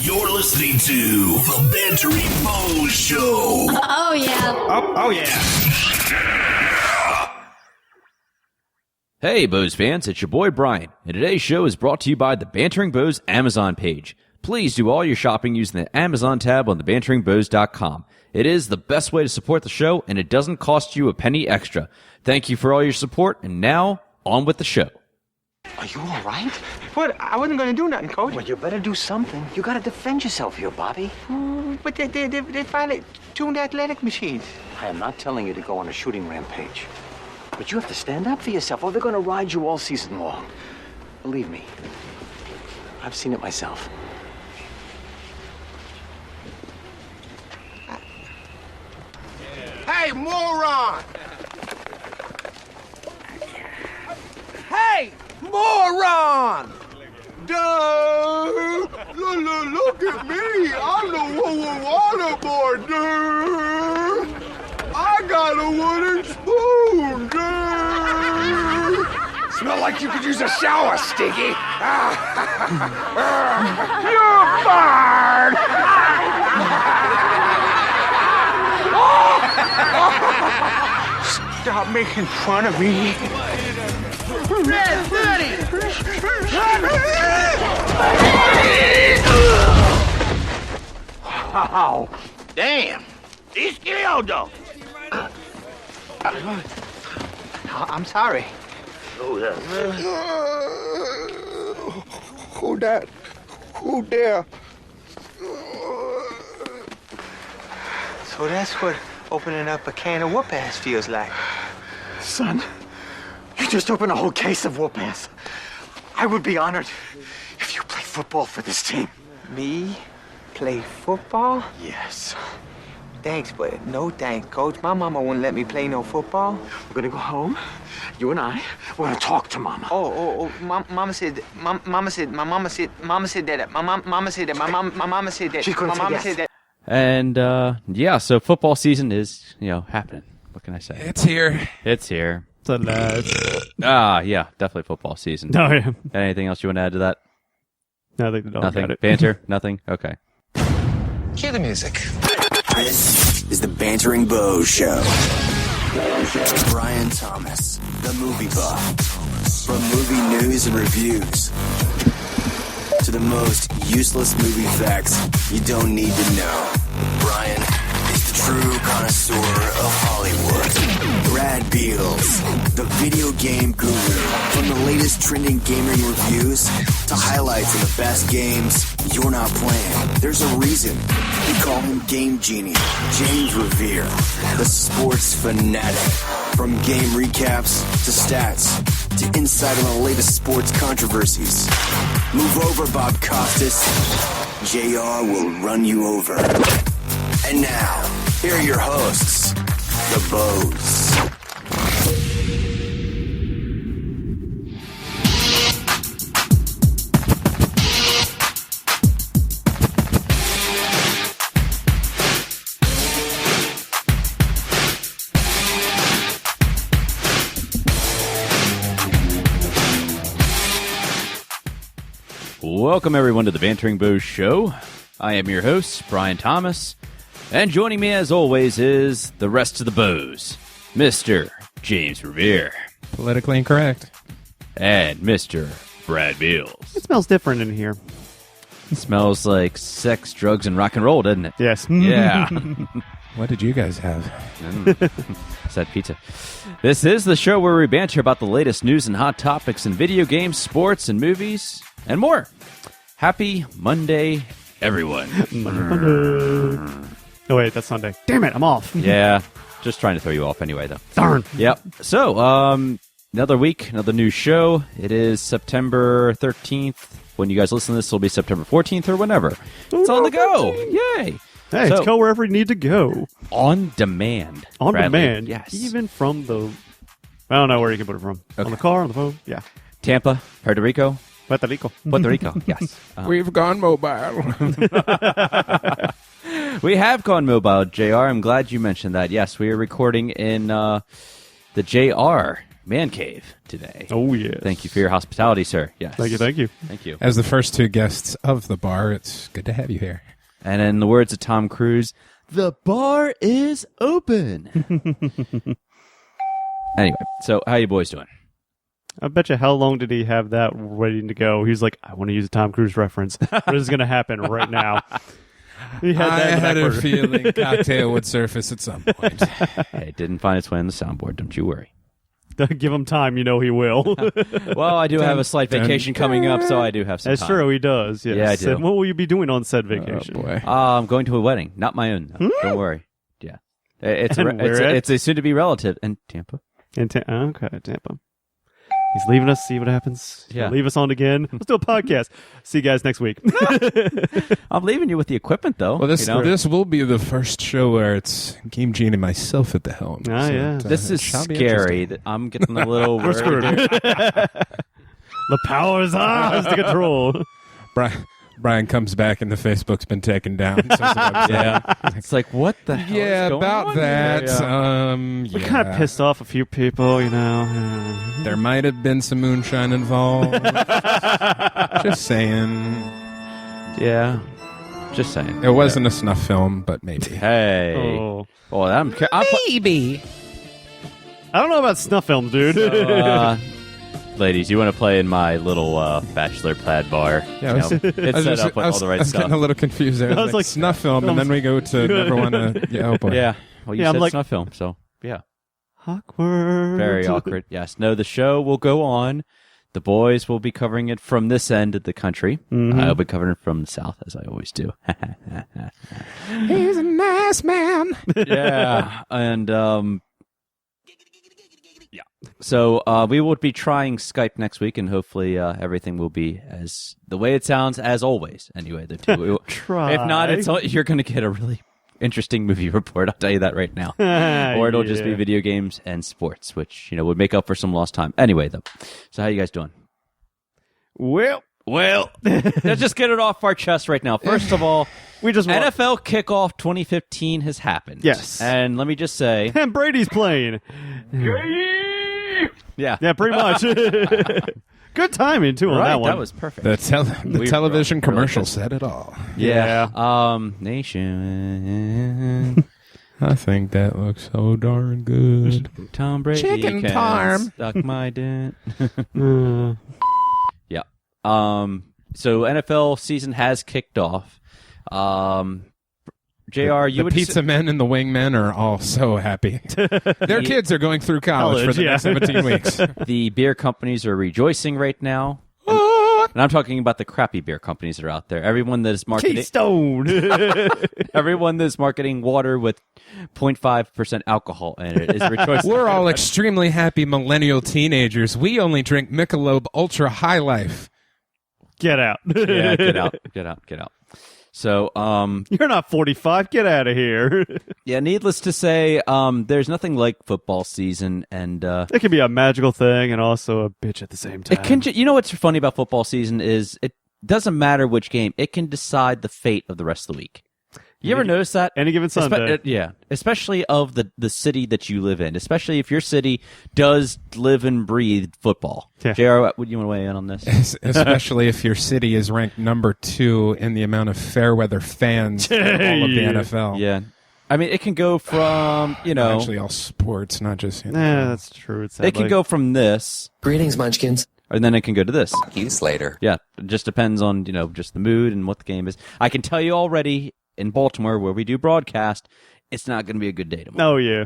You're listening to the Bantering Bose Show. Oh, yeah. Oh, yeah. Hey, Bose fans, it's your boy Brian, and today's show is brought to you by the Bantering Bose Amazon page. Please do all your shopping using the Amazon tab on thebanteringbose.com. It is the best way to support the show, and it doesn't cost you a penny extra. Thank you for all your support, and now, on with the show. Are you all right? What? I wasn't going to do nothing, Coach. Well, you better do something. You got to defend yourself here, Bobby. But they finally tuned the athletic machines. I am not telling you to go on a shooting rampage. But you have to stand up for yourself, or they're going to ride you all season long. Believe me, I've seen it myself. Hey, moron! Hey, moron! Dude! Look at me! I'm the waterboard, dude! I got a wooden spoon, dude! Smell like you could use a shower, Stinky. You're fired! Stop making fun of me. Red 30! Wow. Damn. He's killed. I'm sorry. Oh, yeah. Who that? Who there? So that's what opening up a can of whoop-ass feels like. Son, you just opened a whole case of whoop-ass. I would be honored if you played football for this team. Me? Play football? Yes. Thanks, but no thanks, Coach. My mama wouldn't let me play no football. We're going to go home. You and I, we're going to talk to Mama. Mama said that. My mama said that. She's going to say yes. And, yeah, so football season is, happening. What can I say? It's here. It's here. It's alive. Yeah, definitely football season. No, yeah. Anything else you want to add to that? Nothing. Nothing? Banter? Nothing? Okay. Cue the music. This is the Bantering Bose Show. Brian Thomas, the movie buff. From movie news and reviews to the most useless movie facts you don't need to know. Brian is the true connoisseur of Hollywood. Brad Beals, the video game guru. From the latest trending gaming reviews to highlights of the best games you're not playing. There's a reason we call him Game Genie. James Revere, the sports fanatic. From game recaps to stats to insight on the latest sports controversies. Move over, Bob Costas. JR will run you over. And now, here are your hosts, the Bose. Welcome, everyone, to the Bantering Bose Show. I am your host, Brian Thomas, and joining me, as always, is the rest of the Bose, Mr. James Revere. Politically incorrect. And Mr. Brad Beals. It smells different in here. It smells like sex, drugs, and rock and roll, doesn't it? Yes. Yeah. What did you guys have? Said pizza. This is the show where we banter about the latest news and hot topics in video games, sports, and movies, and more. Happy Monday, everyone. Oh, wait, that's Sunday. Damn it, I'm off. Yeah, just trying to throw you off anyway, though. Darn. Yep. So, another week, another new show. It is September 13th. When you guys listen to this, it'll be September 14th or whenever. It's on the go. Yay. Hey, So- just go wherever you need to go. On demand. On Bradley. demand. Yes. Even from the... I don't know where you can put it from. Okay. On the car, on the phone. Yeah. Tampa, Puerto Rico. Puerto Rico. Puerto Rico, yes. We've gone mobile. We have gone mobile, JR. I'm glad you mentioned that. Yes, we are recording in the JR man cave today. Oh, yes. Thank you for your hospitality, sir. Yes. Thank you. Thank you. As the first two guests of the bar, it's good to have you here. And in the words of Tom Cruise, the bar is open. Anyway, so how you boys doing? I bet you how long did he have that ready to go? He's like, I want to use a Tom Cruise reference. This is going to happen right now. He had that in the back a burner. feeling cocktail would surface at some point. Hey, it didn't find its way on the soundboard. Don't you worry. Give him time. You know he will. Well, I do have a slight vacation coming up, so I do have some That's time. true. He does. Yes. Yeah, I do. And what will you be doing on said vacation? Oh, boy. I'm going to a wedding, not my own. Though. Don't worry. Yeah, it's And where at? it's a soon-to-be relative in Tampa. Okay, Tampa. He's leaving us. See what happens. Yeah. He'll leave us on again. Let's do a podcast. See you guys next week. I'm leaving you with the equipment, though. Well, this you know? this will be the first show where it's Game Gene and myself at the helm. Ah, yeah. This is shall be scary. interesting. I'm getting a little We're screwed. The power's ours to control. Brian comes back and the Facebook's been taken down. So Yeah, it's like what the hell? yeah, is going about on that. here? We kind of pissed off a few people, you know. There might have been some moonshine involved. Just saying. Yeah, just saying. It wasn't a snuff film, but maybe. Hey, Oh. I'm Maybe. I don't know about snuff films, dude. ladies, you want to play in my little bachelor plaid bar? Yeah, You know, it's set up with all the right I was stuff. getting a little confused there. I was like snuff film, and then we go to never want to. Yeah, oh boy. Yeah, well, you Yeah, I'm said like- snuff film, so yeah, Awkward. very awkward. Yes, no, the show will go on. The boys will be covering it from this end of the country. Mm-hmm. I'll be covering it from the south, as I always do. He's a nice man. Yeah, and yeah. So we will be trying Skype next week, and hopefully everything will be as the way it sounds as always. Anyway, the two. Try. If not, you're going to get a really interesting movie report. I'll tell you that right now. Or it'll just be Yeah. video games and sports, which would make up for some lost time. Anyway, though, so how you guys doing? Well, Let's just get it off our chest right now. First of all, we just want... NFL Kickoff 2015 has happened. Yes. And let me just say, And Brady's playing. yeah, Yeah, pretty much. Good timing, too, on right, that one. that was perfect. The We television really commercial good. said it all. Yeah. Nation. I think that looks so darn good. Tom Brady Chicken can parm. suck my dent. Uh, Yeah. So NFL season has kicked off. JR, you The would pizza men and the wing men are all so happy. Their kids are going through college for the next 17 weeks. the beer companies are rejoicing right now. And I'm talking about the crappy beer companies that are out there. Everyone that is marketing Keystone. everyone that's marketing water with 0.5% alcohol in it is rejoicing. We're all extremely happy millennial teenagers. We only drink Michelob Ultra High Life. Get out. Yeah, get out. So, You're not 45. Get out of here. yeah, needless to say, there's nothing like football season, and It can be a magical thing and also a bitch at the same time. it can. You know what's funny about football season is it doesn't matter which game; it can decide the fate of the rest of the week. You ever notice that? Any given Sunday. Yeah, especially of the city that you live in. Especially if your city does live and breathe football. Yeah. JR, would you want to weigh in on this? Especially if your city is ranked number 2 in the amount of fair weather fans in all of the Yeah. NFL. Yeah, I mean, it can go from Actually, all sports, not just. Yeah, that's true. It's it can go from this, Greetings, Munchkins. and then it can go to this. You Slater. Yeah, it just depends on just the mood and what the game is. I can tell you already in Baltimore where we do broadcast, it's not going to be a good day tomorrow. Oh, yeah.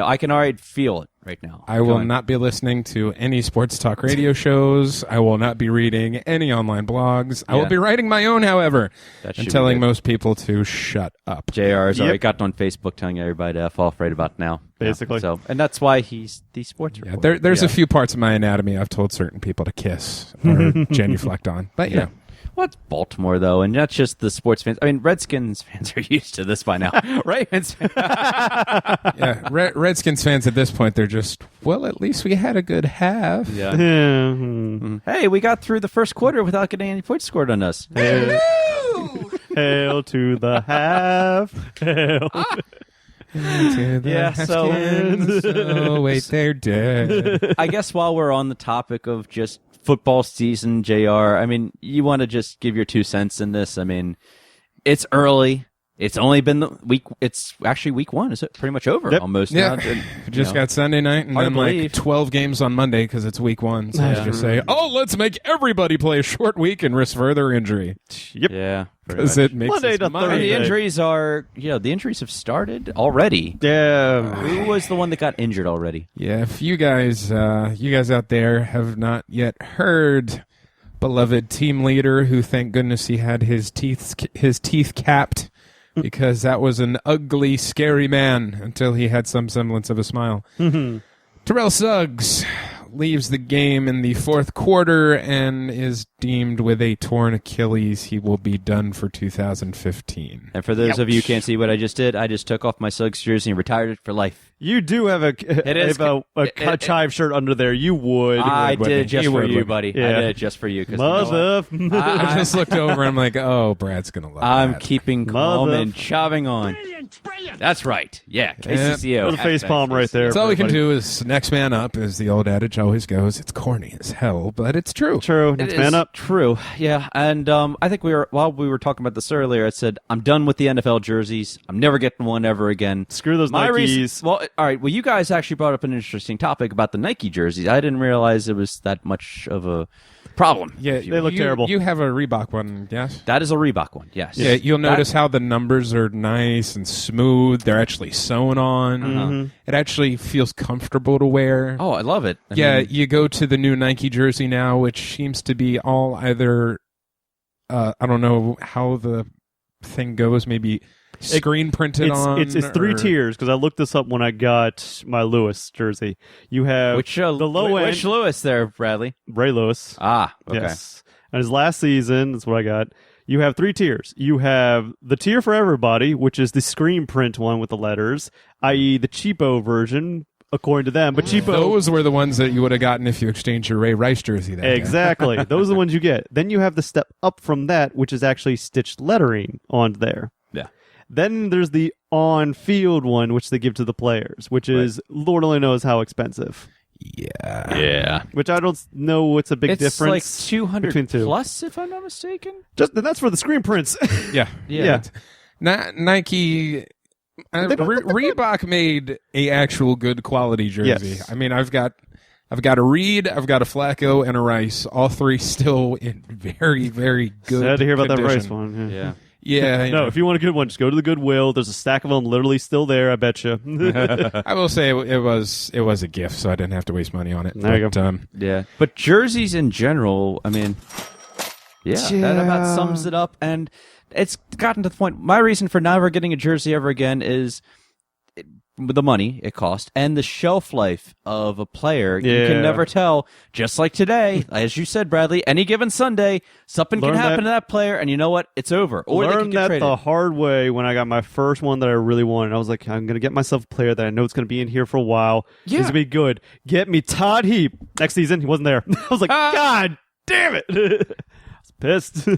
I can already feel it right now. I will not be listening to any sports talk radio shows. I will not be reading any online blogs. I will Yeah. be writing my own, however, That should and be telling good. most people to shut up. JR has already Yep. gotten on Facebook telling everybody to F off right about now. Basically. Yeah, so, and that's why he's the sports Yeah, reporter. there's a few parts of my anatomy I've told certain people to kiss or genuflect on. But, Yeah. Well, it's Baltimore, though, and not just the sports fans. I mean, Redskins fans are used to this by now. Ravens yeah. Redskins fans at this point, they're just, well, at least we had a good half. Yeah. Yeah. hmm. Hey, we got through the first quarter without getting any points scored on us. Hail to the half. Hail. Yeah, so- Oh, wait, they're dead. I guess while we're on the topic of just football season, JR, I mean, you want to just give your 2 cents in this. I mean, it's early. It's only been the week. It's actually week 1. Is it pretty much over almost? Yeah, now? just got Sunday night and Hard then to like believe. 12 games on Monday because it's week 1. So I just say, oh, let's make everybody play a short week and risk further injury Yep. Yeah. because it makes Monday us to money. And the Thursday. injuries are, the injuries have started already. Yeah. Who was the one that got injured already? Yeah, if you guys out there have not yet heard, beloved team leader who, thank goodness, he had his teeth capped because that was an ugly, scary man until he had some semblance of a smile. Terrell Suggs leaves the game in the 4th quarter and is deemed with a torn Achilles. He will be done for 2015. And for those of you who can't see what I just did, I just took off my Suggs jersey and retired it for life. You do have a chive shirt under there. You would. I did it just You for would, you, wouldn't buddy. you? I Yeah. did it just for you. 'Cause Mother. I just looked over and I'm like, oh, Brad's going to love I'm that. keeping calm Mother- and choving on. That's right. Yeah, KCCO. Little face palm right there. That's all we can everybody. do is next man up, as the old adage always goes. It's corny as hell, but it's true. True. It Next is man up. True. Yeah, and I think while we were talking about this earlier, I said I'm done with the NFL jerseys. I'm never getting one ever again. Screw those My Nikes. reason, well, all right. Well, you guys actually brought up an interesting topic about the Nike jerseys. I didn't realize it was that much of a problem. Yeah, They look terrible. You have a Reebok one, yes? That is a Reebok one. Yes. Yeah, you'll notice how the numbers are nice and smooth. They're actually sewn on. It actually feels comfortable to wear. Oh, I love it. I yeah, mean, you go to the new Nike jersey now, which seems to be all either, I don't know how the thing goes, maybe screen printed on. It's 3 or- tiers because I looked this up when I got my Lewis jersey. You have which the low end. Which Lewis there, Bradley? Ray Lewis. Ah, okay. Yes. And his last season, that's what I got. You have 3 tiers. You have the tier for everybody, which is the screen print one with the letters, i.e. the cheapo version, according to them. But cheapo... Those were the ones that you would have gotten if you exchanged your Ray Rice jersey that day. Exactly. Those are the ones you get. Then you have the step up from that, which is actually stitched lettering on there. Yeah. Then there's the on-field one, which they give to the players, which is Lord only knows how expensive. Yeah. Yeah. Which I don't know what's a big It's difference. like 200 between two. plus, if I'm not mistaken. Just and that's for the screen prints. Yeah. Yeah. Nike... Reebok made a actual good quality jersey. Yes. I mean, I've got a Reed, I've got a Flacco, and a Rice. All 3 still in very, very good Sad to hear about that condition. Rice one. Yeah. Yeah. No, if you want a good one, just go to the Goodwill. There's a stack of them literally still there, I bet you. I will say it was a gift, so I didn't have to waste money on it. There you But, go. Yeah. But jerseys in general, I mean, that about sums it up. And it's gotten to the point. My reason for never getting a jersey ever again is the money it cost and the shelf life of a player. You Yeah. can never tell. Just like today, as you said, Bradley, any given Sunday, something Learn can happen that- to that player, and you know what? It's over. Or they can Learned get that traded. the hard way when I got my first one that I really wanted. I was like, I'm going to get myself a player that I know it's going to be in here for a while. Yeah. He's going to be good. Get me Todd Heap. Next season, he wasn't there. I was like, God damn it. I was pissed.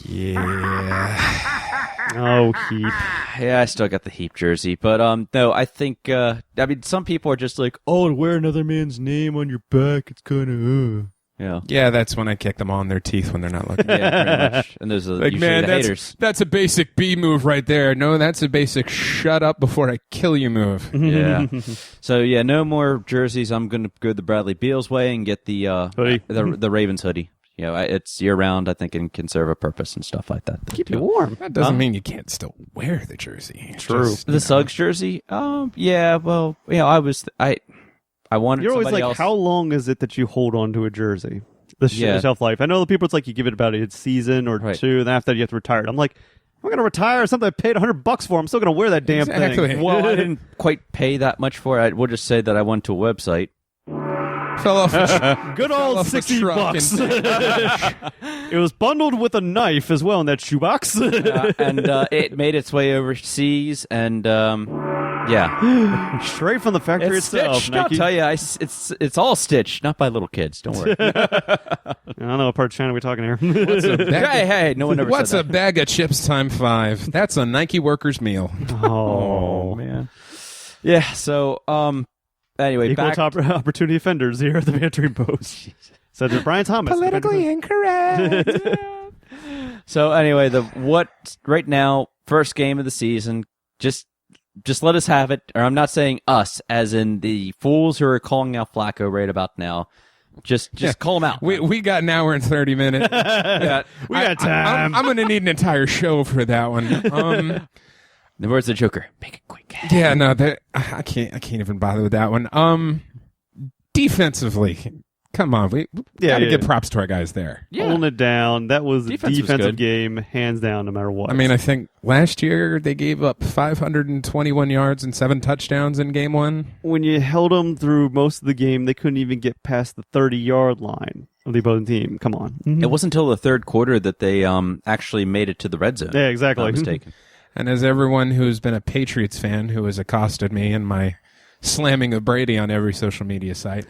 Yeah. Oh, Heap. Yeah, I still got the Heap jersey, but no, I think I mean some people are just like, oh, to wear another man's name on your back, it's kind of yeah, Yeah, that's when I kick them on their teeth when they're not looking. yeah, pretty much. And those are Like, usually man, the haters. that's a basic B move right there. No, that's a basic shut up before I kill you move. Yeah. So yeah, no more jerseys. I'm gonna go the Bradley Beal's way and get the Hoodie. the Ravens hoodie. You know, it's year round. I think and can serve a purpose and stuff like that. Keep you warm. That doesn't mean you can't still wear the jersey. It's True. just, The Suggs jersey. Yeah. Well, I wanted. You're always somebody like, else. how long is it that you hold on to a jersey? The Yeah. shelf life. I know the people, it's like you give it about a season or Right. 2, and after that you have to retire it. I'm like, I'm going to retire something I paid $100 for. I'm still going to wear that damn Exactly. thing. Well, I didn't quite pay that much for it. I will just say that I went to a website. fell off. A Good old off the $60. truck It was bundled with a knife as well in that shoebox. And it made its way overseas, and yeah, Straight from the factory it's itself. stitched. I'll Nike. tell you, it's all stitched, not by little kids. Don't worry. I don't know what part of China we're talking here. Hey, no one ever What's said a that. bag of chips time 5? That's a Nike worker's meal. Oh. man. Yeah. So, anyway, Equal back. opportunity offenders here at the Bantering Post. Said to Brian Thomas. Politically incorrect. So anyway, right now, first game of the season, just let us have it. Or I'm not saying us, as in the fools who are calling out Flacco right about now. Just call them out. We got an hour and 30 minutes. We got time. I'm going to need an entire show for that one. The words of the Joker. Make it quick. Yeah, no, I can't even bother with that one. Defensively, come on, we gotta give props to our guys there. Yeah. Holding it down. That was a Defense was defensive good. game, hands down, no matter what. I mean, I think last year they gave up 521 yards and 7 touchdowns in game 1. when you held them through most of the game, they couldn't even get past the 30-yard line of the opposing team. Come on. It wasn't until the third quarter that they actually made it to the red zone. Yeah, exactly. If I'm not mistaken. And as everyone who's been a Patriots fan who has accosted me in my slamming of Brady on every social media site,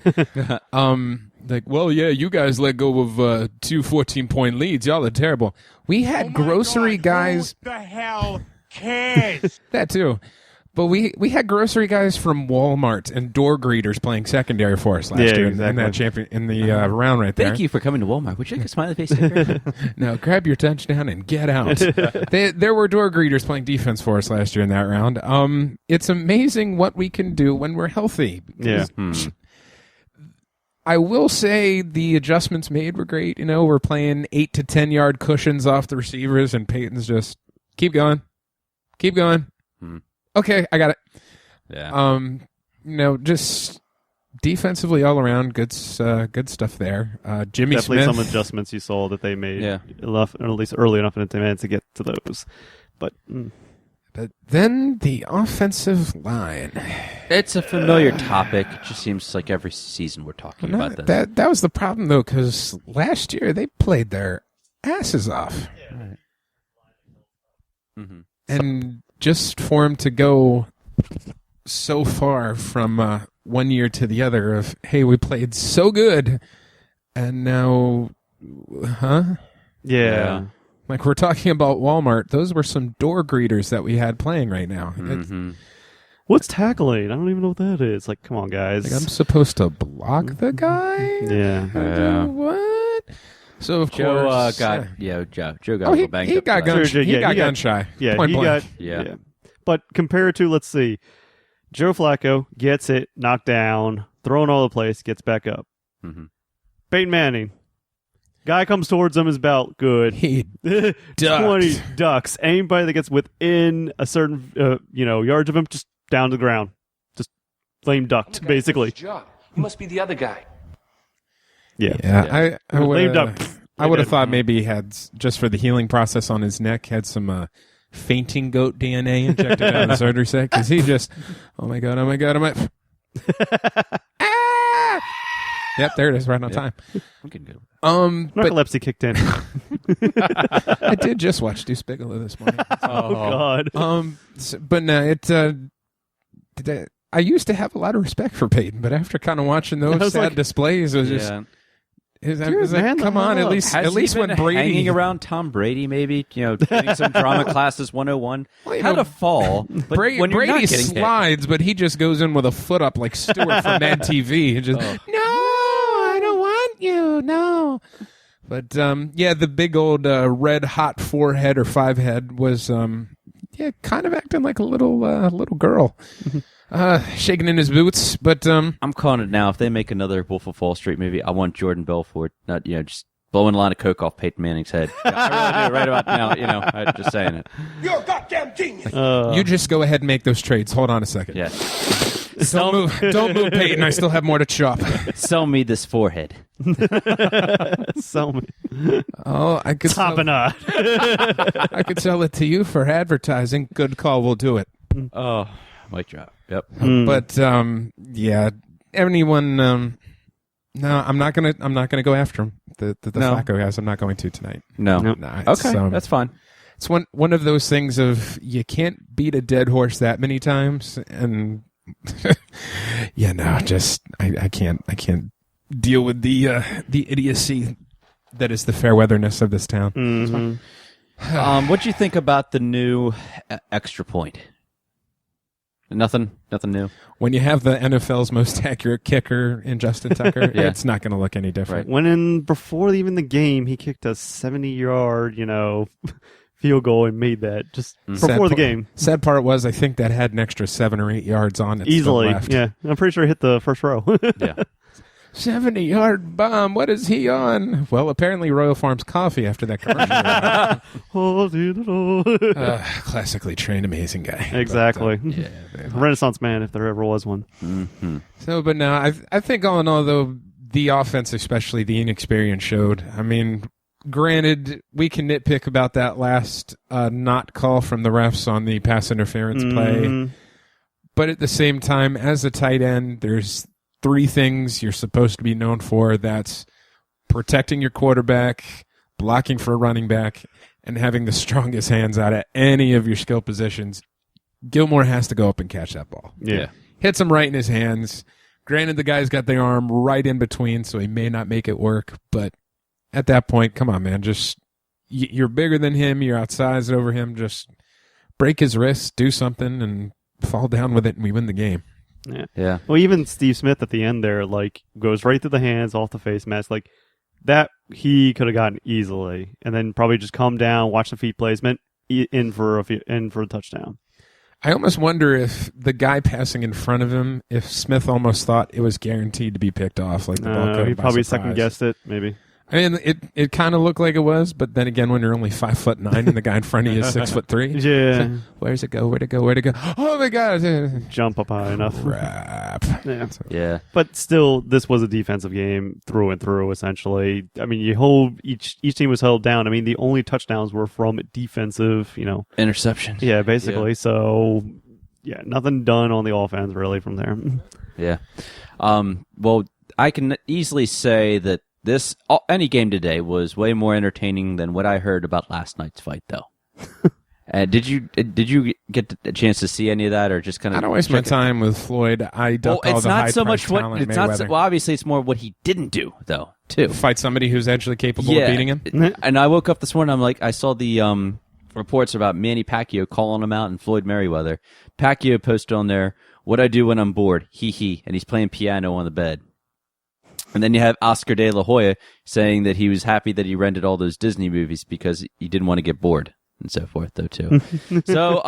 like, well, yeah, you guys let go of 2 14-point leads. Y'all are terrible. We had grocery guys. Who the hell cares? That too. But we had grocery guys from Walmart and door greeters playing secondary for us last year in that in the round right there. Thank you for coming to Walmart. Would you like a smiley face sticker? No, grab your touchdown and get out. There were door greeters playing defense for us last year in that round. It's amazing what we can do when we're healthy. Yeah. I will say the adjustments made were great. You know, we're playing 8 to 10 yard cushions off the receivers, and Peyton's just keep going. Okay, I got it. Yeah. Just defensively all around, good stuff there. Jimmy Definitely Smith. some adjustments you saw that they made, Yeah. or at least early enough in the minutes to get to those. But But then the offensive line. It's a familiar topic. It just seems like every season we're talking about this. That was the problem, though, because last year they played their asses off. Right. Mm-hmm. And just for him to go so far from one year to the other of, hey, we played so good, and now, yeah. Like we're talking about Walmart, those were some door greeters that we had playing right now. Mm-hmm. What's tackling? I don't even know what that is. Like, come on, guys. Like I'm supposed to block the guy? Yeah. What? So of Joe course, Joe got a little banged he up. got last gun. year. He got gun shy. Yeah, Point he blank. got. Yeah. But compared to, let's see, Joe Flacco gets it, knocked down, thrown all the place, gets back up. Mm-hmm. Peyton Manning, guy comes towards him, his belt, good. He 20 ducks. Anybody that gets within a certain, yards of him, just down to the ground, just flame ducked, basically. You must be the other guy. Yeah. I Lame duck. I would have thought maybe he had, just for the healing process on his neck, had some fainting goat DNA injected out of the surgery set, because he just, oh my god, ah! Yep, there it is, right on time. I'm getting good. Narcolepsy kicked in. I did just watch Deuce Bigelow this morning. Oh God. But no, I used to have a lot of respect for Peyton, but after kind of watching those sad displays, it was just. It was like, come on, at least when when Brady hanging around Tom Brady, maybe getting some drama classes 101. Well, How to fall? But when you're Brady not getting slides, but he just goes in with a foot up like Stewart from Mad TV. And just no, I don't want you, no. But the big old red hot 4-head or 5-head was kind of acting like a little girl. Shaking in his boots, but I'm calling it now. If they make another Wolf of Wall Street movie, I want Jordan Belfort, not just blowing a line of coke off Peyton Manning's head. I really do. Right about now, I'm just saying it. You're a goddamn genius. You just go ahead and make those trades. Hold on a second. Yeah. Don't move, Peyton. I still have more to chop. Sell me this forehead. Sell me. Oh, I could Top and I could sell it to you for advertising. Good call. We'll do it. Oh, mic drop. Yep. But anyone? No, I'm not gonna go after him. The Flacco guys. I'm not going to tonight. No. It's, Okay, that's fine. It's one of those things of you can't beat a dead horse that many times, and I can't deal with the idiocy that is the fair weatherness of this town. Mm-hmm. What do you think about the new extra point? Nothing new. When you have the NFL's most accurate kicker in Justin Tucker, Yeah. it's not going to look any different. Before even the game, he kicked a 70-yard, field goal and made that just before the game. Sad part was, I think that had an extra 7 or 8 yards on it. Easily, still left. yeah. I'm pretty sure it hit the first row. Yeah. 70-yard bomb. What is he on? Well, apparently Royal Farms coffee after that commercial. Classically trained, amazing guy. Exactly. But, Renaissance man, if there ever was one. but no, I think all in all, though, the offense, especially the inexperience, showed. I mean, granted, we can nitpick about that last not call from the refs on the pass interference play. But at the same time, as a tight end, there's 3 things you're supposed to be known for. That's protecting your quarterback, blocking for a running back, and having the strongest hands out of any of your skill positions. Gilmore has to go up and catch that ball. Yeah. Hits him right in his hands. Granted, the guy's got the arm right in between, so he may not make it work. But at that point, come on, man. Just you're bigger than him. You're outsized over him. Just break his wrist, do something, and fall down with it, and we win the game. Yeah. Well, even Steve Smith at the end there, goes right through the hands, off the face mask. That he could have gotten easily, and then probably just calm down, watch the feet placement, in for a touchdown. I almost wonder if the guy passing in front of him, if Smith almost thought it was guaranteed to be picked off, like the ball caught him He by probably surprise. second guessed it, maybe. I mean, it kind of looked like it was, but then again, when you're only 5'9" and the guy in front of you is 6'3", Yeah. so, where's it go? Where'd it go? Where'd it go? Oh my God! Jump up high enough. Crap. Yeah. Yeah. But still, this was a defensive game through and through, essentially. I mean, each team was held down. I mean, the only touchdowns were from defensive, Interceptions. Yeah, basically. Yeah. So, yeah, nothing done on the offense, really, from there. Yeah. Well, I can easily say that any game today was way more entertaining than what I heard about last night's fight, though. Did you get a chance to see any of that, or just kind of? I don't waste my time with Floyd. I duck all it's the not so high-priced much what talent it's not. Mayweather. Well, obviously, it's more what he didn't do, though. Too Fight somebody who's actually capable of beating him. And I woke up this morning. I saw the reports about Manny Pacquiao calling him out and Floyd Mayweather. Pacquiao posted on there, "What I do when I'm bored, he," and he's playing piano on the bed. And then you have Oscar De La Hoya saying that he was happy that he rented all those Disney movies because he didn't want to get bored and so forth, though, too. So,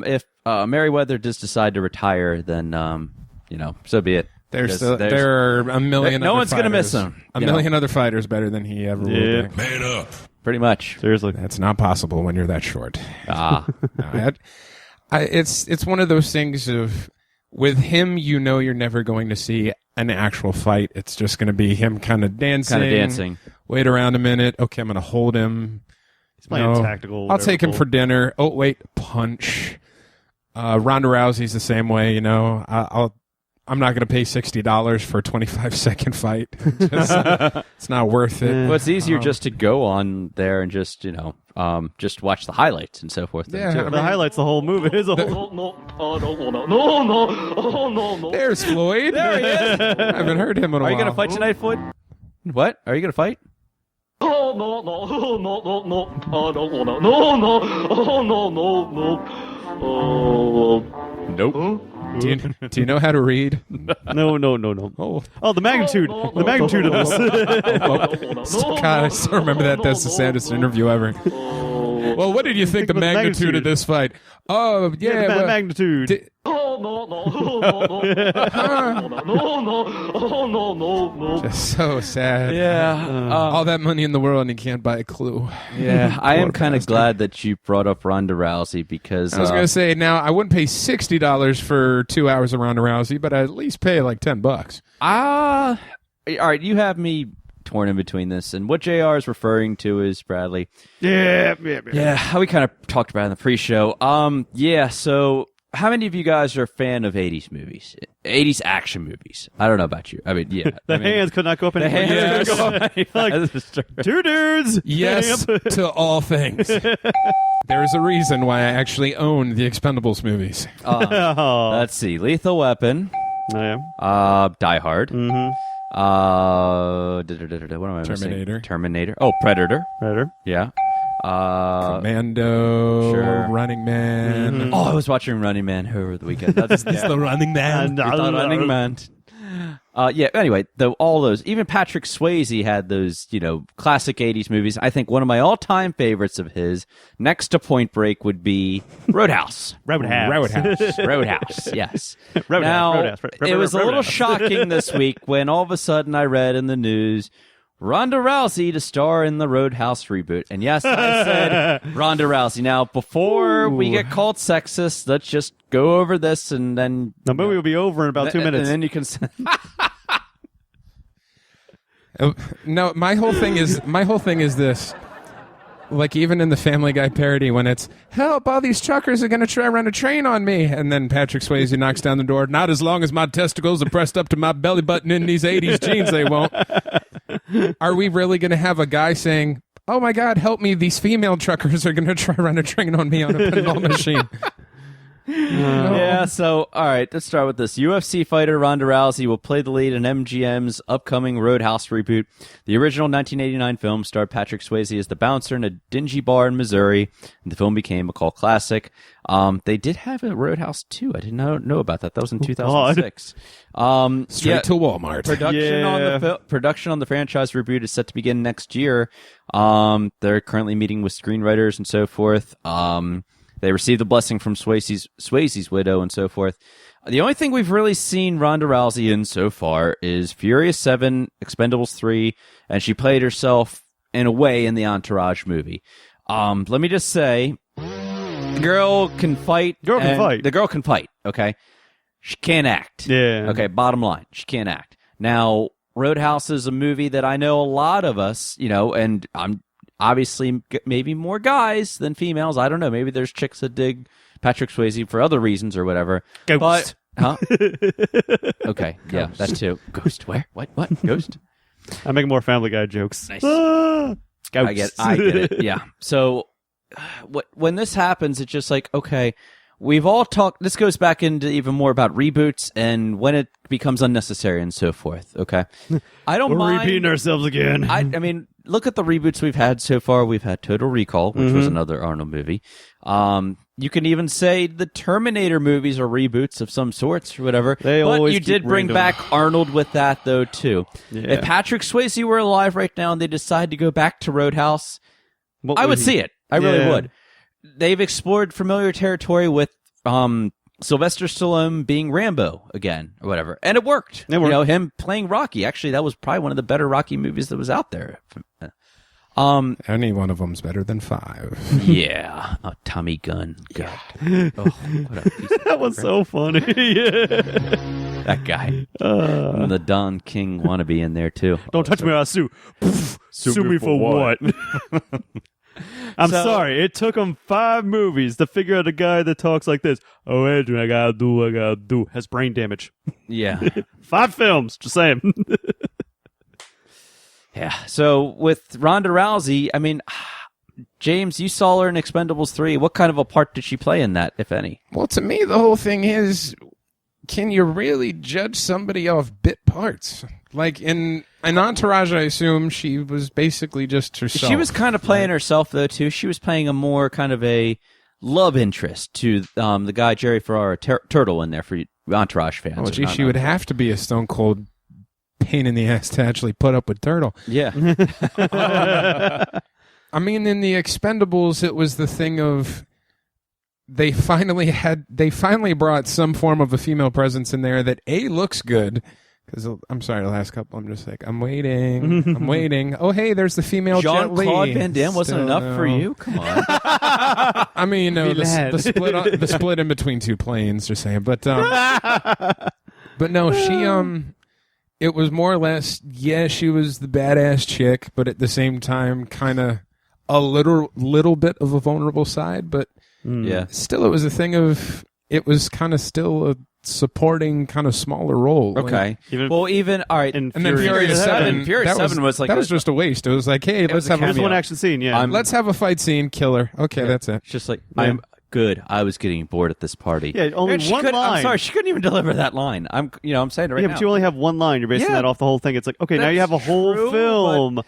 if Merriweather does decide to retire, then, so be it. There are a million. No other one's going to miss fighters. him. A million other fighters better than he ever will be. Man up. Pretty much. Seriously. That's not possible when you're that short. Ah. No, it's one of those things of, with him, you're never going to see an actual fight. It's just going to be him kind of dancing. Wait around a minute. Okay, I'm going to hold him. He's playing tactical. I'll take him for dinner. Oh, wait, punch. Ronda Rousey's the same way, I'm not going to pay $60 for a 25-second fight. It's not worth it. Well, it's easier just to go on there and just, just watch the highlights and so forth. Yeah, too. The highlights the whole movie. It is a whole... There's Floyd. There he is. I haven't heard him in a while. Are you going to fight tonight, Floyd? What? Are you going to fight? Nope. Do you know how to read? No. Oh, the magnitude of this. God, I still remember that. That's the saddest interview ever. Well, what did you think the magnitude of this fight? Oh, yeah. The magnitude. Just so sad. Yeah. All that money in the world and he can't buy a clue. Yeah, I am kind of glad that you brought up Ronda Rousey because I was going to say, now, I wouldn't pay $60 for 2 hours of Ronda Rousey, but I'd at least pay like $10. all right, you have me torn in between this, and what JR is referring to is Bradley. Yeah. We kind of talked about it in the pre-show. So how many of you guys are a fan of 80s movies? 80s action movies? I don't know about you. I mean, yeah. The hands could not go up any The hands further. could not go up any Like, faster. two dudes. Yes to all things. There's a reason why I actually own the Expendables movies. Oh. Let's see. Lethal Weapon. Yeah. Die Hard. Mm-hmm. What am I missing? Terminator. Terminator. Oh, Predator. Better. Yeah. Commando, sure. Running Man. Oh, I was watching Running Man over the weekend. That's the Running Man. Running Man. Yeah. Anyway, all those, even Patrick Swayze had those, classic '80s movies. I think one of my all-time favorites of his, next to Point Break, would be Roadhouse. Roadhouse. Yes. Roadhouse. It was a little shocking this week when all of a sudden I read in the news Ronda Rousey to star in the Roadhouse reboot. And yes, I said Ronda Rousey. Now, before we get called sexist, let's just go over this and then... The movie will be over in about 2 minutes. And then you can... No, my whole thing is this. Like, even in the Family Guy parody, when it's, help, all these truckers are going to try to run a train on me. And then Patrick Swayze knocks down the door. Not as long as my testicles are pressed up to my belly button in these 80s jeans, they won't. Are we really going to have a guy saying, oh my God, help me, these female truckers are going to try to run a train on me on a pinball machine? Yeah, so, all right, let's start with this. UFC fighter Ronda Rousey will play the lead in MGM's upcoming Roadhouse reboot. The original 1989 film starred Patrick Swayze as the bouncer in a dingy bar in Missouri, and the film became a cult classic. They did have a Roadhouse 2. I did not know about that. That was in 2006. Straight to Walmart. Production on the franchise reboot is set to begin next year. They're currently meeting with screenwriters and so forth. They received the blessing from Swayze's widow and so forth. The only thing we've really seen Ronda Rousey in so far is Furious 7, Expendables 3, and she played herself in a way in the Entourage movie. Let me just say, the girl can fight. The girl can fight, okay? She can't act. Yeah. Okay, bottom line, she can't act. Now, Roadhouse is a movie that I know a lot of us, and I'm obviously maybe more guys than females. I don't know. Maybe there's chicks that dig Patrick Swayze for other reasons or whatever. Ghost. Huh? Okay. Ghost. Yeah, that too. Ghost. Where? What? Ghost? I'm making more Family Guy jokes. Nice. Ghosts. I get it. Yeah. So when this happens, it's just like, okay, we've all talked. This goes back into even more about reboots and when it becomes unnecessary and so forth. Okay. I don't mind. We're repeating ourselves again. I mean, look at the reboots we've had so far. We've had Total Recall, which was another Arnold movie. You can even say the Terminator movies are reboots of some sorts or whatever. But you did bring back Arnold with that, though, too. Yeah. If Patrick Swayze were alive right now and they decide to go back to Roadhouse, I would see it. I really would. They've explored familiar territory with Sylvester Stallone being Rambo again or whatever. And it worked. Him playing Rocky. Actually, that was probably one of the better Rocky movies that was out there. Any one of them's better than 5. Yeah. Oh, Tommy Gunn. God. Oh, what a piece of that was so funny. That guy. And the Don King wannabe in there, too. Don't touch me, I'll sue. Sue me for what? I'm sorry. It took him 5 movies to figure out a guy that talks like this. Oh, Adrian, I gotta do. Has brain damage. Yeah. 5 films. Just saying. Yeah. So with Ronda Rousey, I mean, James, you saw her in Expendables 3. What kind of a part did she play in that, if any? Well, to me, the whole thing is, can you really judge somebody off bit parts? Like in Entourage, I assume she was basically just herself. She was kind of playing herself, though, too. She was playing a more kind of a love interest to the guy, Jerry Ferrara, Turtle, in there for Entourage fans. Oh, gee, she would have to be a stone cold pain in the ass to actually put up with Turtle. Yeah. I mean, in the Expendables, it was the thing of they finally brought some form of a female presence in there that looks good. Because I'm sorry, the last couple, I'm just like, I'm waiting. Oh, hey, there's the female Jet Li. Jean-Claude Van Damme wasn't enough for you? Come on. I mean, no, the split in between 2 planes, just saying. But no, she it was more or less, she was the badass chick, but at the same time, kind of a little bit of a vulnerable side. But still, it was a thing of, it was kind of still a supporting kind of smaller role. Okay. All right. And then Furious 7. Furious 7 was like... That was just a waste. It was like, hey, let's have one action scene, yeah. let's have a fight scene, killer. Okay, that's it. It's just like, I'm good. I was getting bored at this party. Yeah, only And one line. I'm sorry, she couldn't even deliver that line. I'm saying it right yeah, now. but you only have one line. You're basing Yeah. that off the whole thing. It's like, okay, now you have a whole True, film.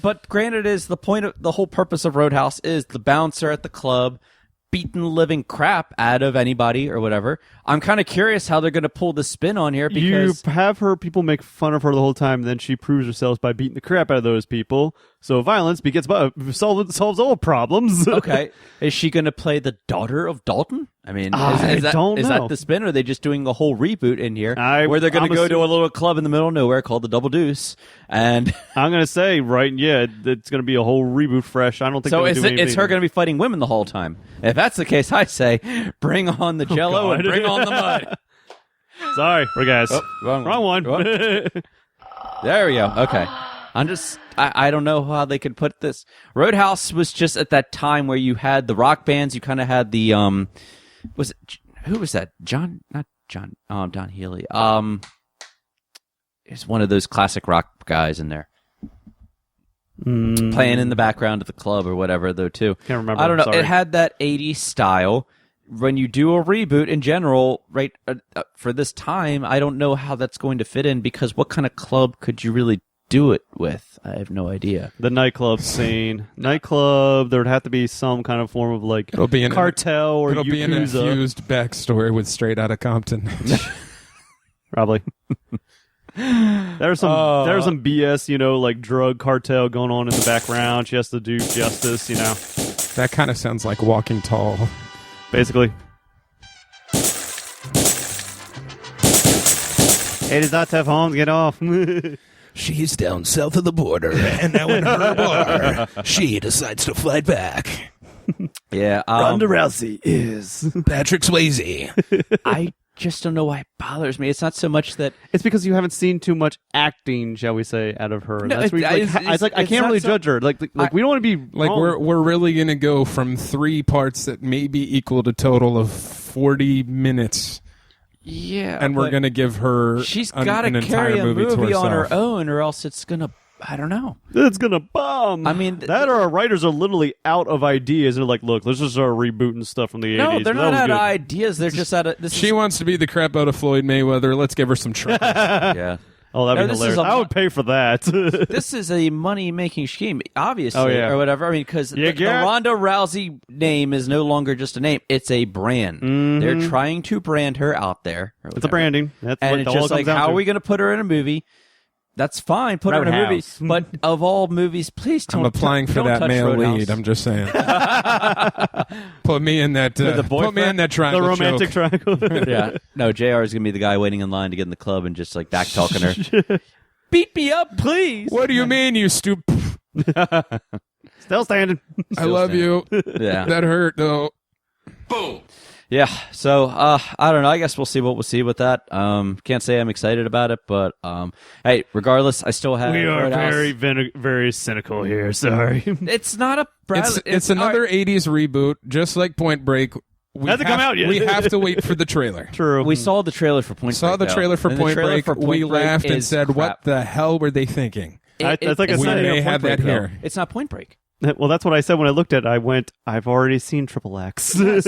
But granted, is the point of the whole purpose of Roadhouse is the bouncer at the club beating the living crap out of anybody or whatever. I'm kind of curious how they're going to pull the spin on here because You have people make fun of her the whole time, and then she proves herself by beating the crap out of those people. So violence solves all problems. okay, is she going to play the daughter of Dalton? I mean, is that the spin, or are they just doing a whole reboot in here where they're going to go to a little club in the middle of nowhere called the Double Deuce? And I'm going to say, it's going to be a whole reboot fresh. I don't think so. It's her going to be fighting women the whole time? If that's the case, I say bring on the Jello and bring on the mud. Sorry, guys. Wrong one. There we go. Okay. I don't know how they could put this. Roadhouse was just at that time where you had the rock bands. You kind of had the who was that? Don Healy. It's one of those classic rock guys in there. Playing in the background of the club or whatever, though, too. Can't remember. I don't know. Sorry. It had that 80s style. When you do a reboot in general, right, for this time, I don't know how that's going to fit in because what kind of club could you really do it with? I have no idea. The nightclub scene. Nightclub, there would have to be some kind of form of like cartel or it'll Yakuza. be an infused backstory with Straight Outta Compton. Probably. There's some BS, like drug cartel going on in the background. She has to do justice, That kind of sounds like Walking Tall. Basically. Hey, does not have homes. Get off. She's down south of the border, and now in her bar, she decides to fight back. Yeah. Ronda Rousey is Patrick Swayze. I just don't know why it bothers me. It's not so much that it's because you haven't seen too much acting, shall we say, out of her. And No, that's where I can't really judge her. Like we don't want to be Like wrong. we're really gonna go from 3 parts that may be equal to total of 40 minutes, yeah, and we're but gonna give her she's got to to carry a movie to herself. on her own, or else it's gonna. I don't know. It's gonna bomb. I mean, that or our writers are literally out of ideas and they're like, look, let's just start rebooting stuff from the 80s. No, they're That not was out of good. ideas. They're just out of. She wants to be the crap out of Floyd Mayweather. Let's give her some trouble. Yeah. Oh, that'd No, be this hilarious. is a I would pay for that. This is a money-making scheme, obviously, Oh, yeah. or whatever. I mean, because the Ronda Rousey name is no longer just a name; it's a brand. Mhm. They're trying to brand her out there. Or It's a whatever. branding. That's And what it's all it just comes like, down how to. are we going to put her in a movie? That's fine. Put her in a movie. Roadhouse. But of all movies, please don't. I'm applying for don't that touch male Roadhouse. lead. I'm just saying. Put me in that. Put me in that triangle. The romantic choke. triangle. Yeah. No, JR is going to be the guy waiting in line to get in the club and just like back talking her. Beat me up, please. What do you mean, you stupid? Still standing. I love you. Yeah. That hurt though. Boom. Yeah, so I don't know. I guess we'll see what we'll see with that. Can't say I'm excited about it, but hey, regardless, I still have. We are Roadhouse. very cynical here. Sorry. It's not a. It's another 80s reboot, just like Point Break. We Hasn't come out yet. We have to wait for the trailer. True. We saw the trailer for Point Saw Break. the trailer for And Point the trailer Break. for Point We Break laughed and is said, crap. "What the hell were they thinking?" That's like I it's said. not- We may Point have Break, that though. here. It's not Point Break. Well, that's what I said when I looked at it. I went, I've already seen Triple X. Yes,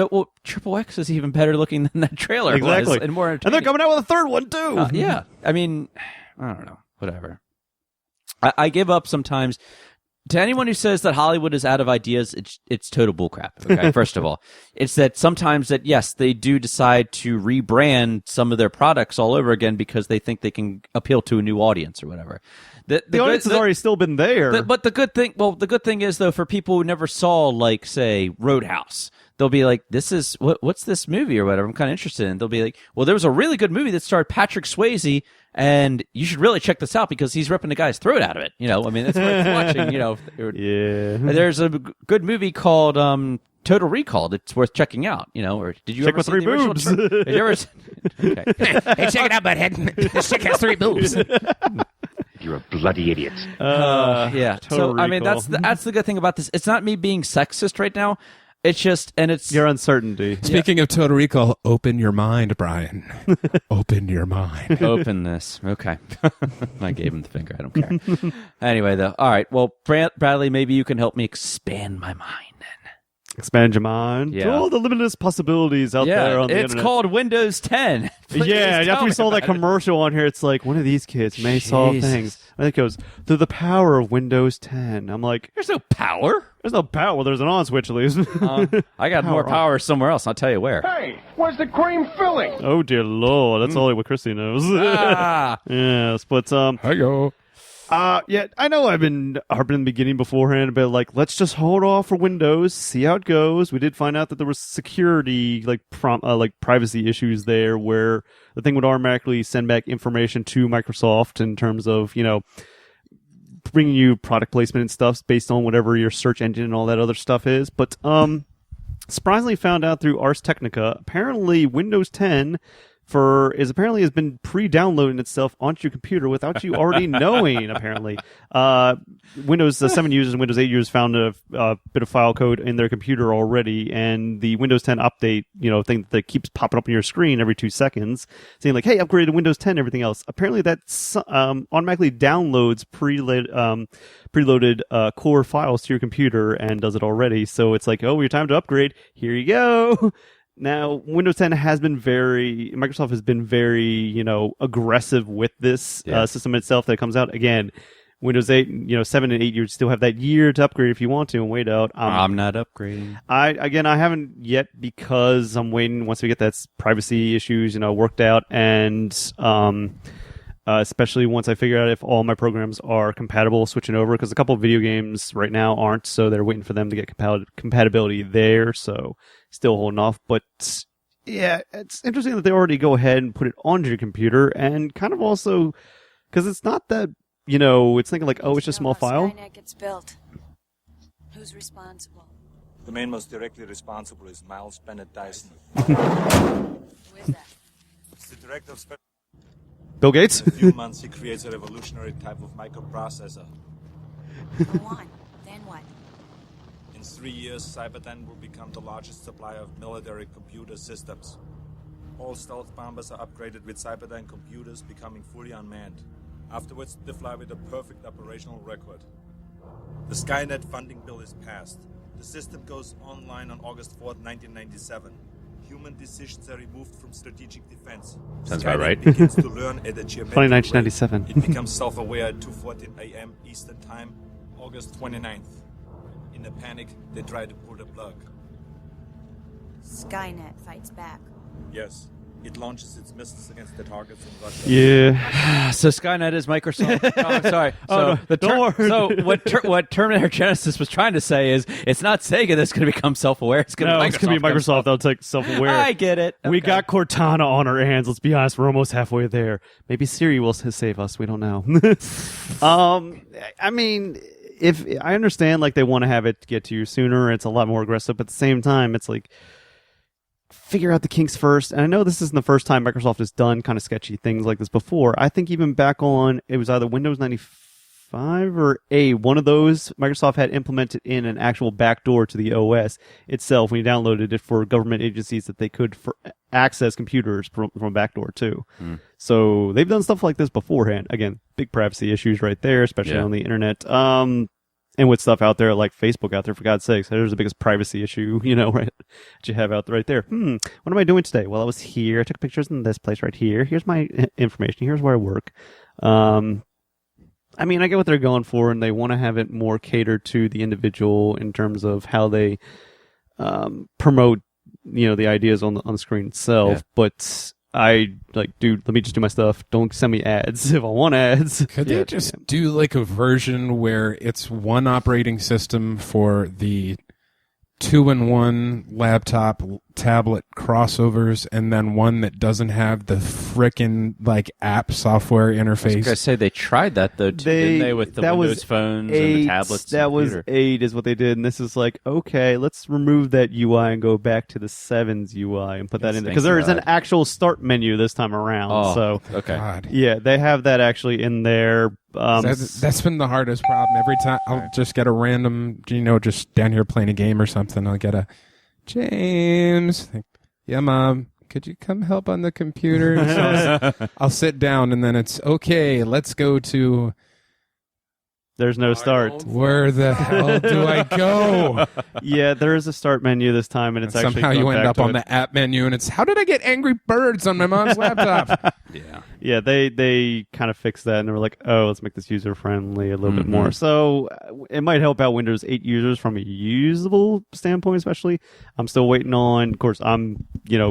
well, Triple X is even better looking than that trailer Exactly. was, and more And they're entertaining. coming out with a third one, too. Yeah, I mean, I don't know, whatever. I give up sometimes. To anyone who says that Hollywood is out of ideas, it's total bullcrap. Okay, first of all, it's that sometimes that yes, they do decide to rebrand some of their products all over again because they think they can appeal to a new audience or whatever. The audience has already still been there. But the good thing is though, for people who never saw, like, say, Roadhouse, they'll be like, "This is what's this movie or whatever? I'm kind of interested in." They'll be like, "Well, there was a really good movie that starred Patrick Swayze, and you should really check this out because he's ripping the guy's throat out of it." You know, I mean, it's worth watching. You know, yeah. There's a good movie called Total Recall that's worth checking out. You know, or did you Chick ever with see 3 the original boobs. Did you ever? Okay. Hey, check it out, butthead. This chick has 3 boobs. You're a bloody idiot. Yeah. Total So I mean, Recall. that's the good thing about this. It's not me being sexist right now. It's just, and it's Your uncertainty. Speaking of Total Recall, open your mind, Brian. Open your mind. openness. Okay. I gave him the finger. I don't care. Anyway, though. All right. Well, Bradley, maybe you can help me expand my mind then. Expand your mind. Yeah. Oh, the limitless possibilities out there on the it's internet. called Windows 10. Please Yeah, tell after we me saw that about it. commercial on here, it's like one of these kids may solve Jesus. things. And it goes through the power of Windows 10. I'm like, There's no power. there's no power. Well, there's an on switch at least. I got more Power on. power somewhere else. I'll tell you where. Hey, where's the cream filling? Oh dear lord, that's only what Christy knows. Ah. Yes, but Hi-yo. yeah, I know I've been harping in the beginning beforehand, but like, let's just hold off for Windows, see how it goes. We did find out that there was security, like privacy issues there, where the thing would automatically send back information to Microsoft in terms of, you know, bringing you product placement and stuff based on whatever your search engine and all that other stuff is. But surprisingly found out through Ars Technica, apparently Windows 10 apparently has been pre-downloading itself onto your computer without you already knowing. Apparently, Windows 7 users and Windows 8 users found a bit of file code in their computer already, and the Windows 10 update, you know, thing that keeps popping up on your screen every 2 seconds, saying like, "Hey, upgraded to Windows 10." Everything else. Apparently, that automatically downloads preloaded core files to your computer and does it already. So it's like, oh, your time to upgrade. Here you go. Now, Windows 10 Microsoft has been very, you know, aggressive with this system itself that comes out. Again, Windows 8, you know, 7 and 8, you still have that year to upgrade if you want to and wait out. I'm not upgrading. I haven't yet because I'm waiting once we get that privacy issues, you know, worked out, and especially once I figure out if all my programs are compatible switching over, because a couple of video games right now aren't, so they're waiting for them to get compatibility there, so still holding off. But yeah, it's interesting that they already go ahead and put it onto your computer, and kind of also because it's not that, you know, it's thinking like, oh, it's just a small file. Skynet gets built. Who's responsible? The man most directly responsible is Miles Bennett Dyson. Who is that? He's the director of Spreak. Bill Gates. In a few months, he creates a revolutionary type of microprocessor. Go on. Then what? In 3 years, Cyberdyne will become the largest supplier of military computer systems. All stealth bombers are upgraded with Cyberdyne computers, becoming fully unmanned. Afterwards, they fly with a perfect operational record. The Skynet funding bill is passed. The system goes online on August 4th, 1997. Human decisions are removed from strategic defense. Sounds about right. Begins to learn at a geometric Funny, rate. 1997. It becomes self-aware at 2:14 a.m. Eastern Time, August 29th. In a panic, they try to pull the plug. Skynet fights back. Yes, it launches its missiles against the targets in Russia. Yeah. So Skynet is Microsoft. Oh, I'm sorry. So no, don't worry. So what Terminator Genesis was trying to say is, it's not Sega that's going to become self-aware. It's going No, it's going to be Microsoft that'll take self-aware. I get it. We Okay. got Cortana on our hands. Let's be honest, we're almost halfway there. Maybe Siri will save us. We don't know. I mean, if I understand, like, they want to have it get to you sooner, it's a lot more aggressive. But at the same time, it's like, figure out the kinks first. And I know this isn't the first time Microsoft has done kind of sketchy things like this before. I think even back on, it was either Windows 95 or 8, one of those, Microsoft had implemented in an actual backdoor to the OS itself when you downloaded it for government agencies that they could access computers from a backdoor too. So they've done stuff like this beforehand. Again, big privacy issues right there, especially on the internet. And with stuff out there like Facebook out there, for God's sakes, there's the biggest privacy issue, you know, right, that you have out there right there. What am I doing today? Well, I was here. I took pictures in this place right here. Here's my information. Here's where I work. I mean, I get what they're going for, and they want to have it more catered to the individual in terms of how they promote, you know, the ideas on the screen itself. Yeah. But I dude, let me just do my stuff. Don't send me ads if I want ads. Could they just do like a version where it's one operating system for the 2-in-1 laptop tablet crossovers, and then one that doesn't have the frickin' like app software interface? I was going to say they tried that though, too, didn't they, with the Windows phones and the tablets? That was 8 is what they did, and this is like, okay, let's remove that UI and go back to the 7's UI and put that in there, because there is an actual start menu this time around. Oh, so okay, God. Yeah, they have that actually in there. That's been the hardest problem. Every time I'll just get a random, you know, just down here playing a game or something, I'll get a James. Yeah, Mom, could you come help on the computer? So I'll sit down, and then it's okay. Let's go to There's no start. Where the hell do I go? Yeah, there is a start menu this time, and it's actually somehow you going end back up to on it. the app menu, and it's how did I get Angry Birds on my mom's laptop? Yeah, they kind of fixed that, and they were like, oh, let's make this user friendly a little bit more. So it might help out Windows 8 users from a usable standpoint, especially. I'm still waiting on, of course, I'm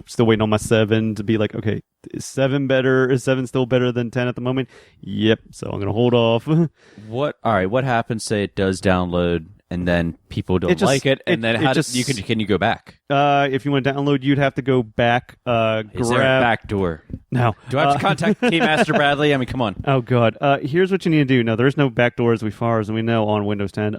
still waiting on my 7 to be like, okay, is 7 better? Is 7 still better than 10 at the moment? Yep. So I'm gonna hold off. All right. What happens? Say it does download, and then people don't like it, and then can you go back? If you want to download, you'd have to go back. Is there a back door? No. Do I have to contact Keymaster Bradley? I mean, come on. Oh God. Here's what you need to do. No, there's no back doors as far as we know on Windows 10.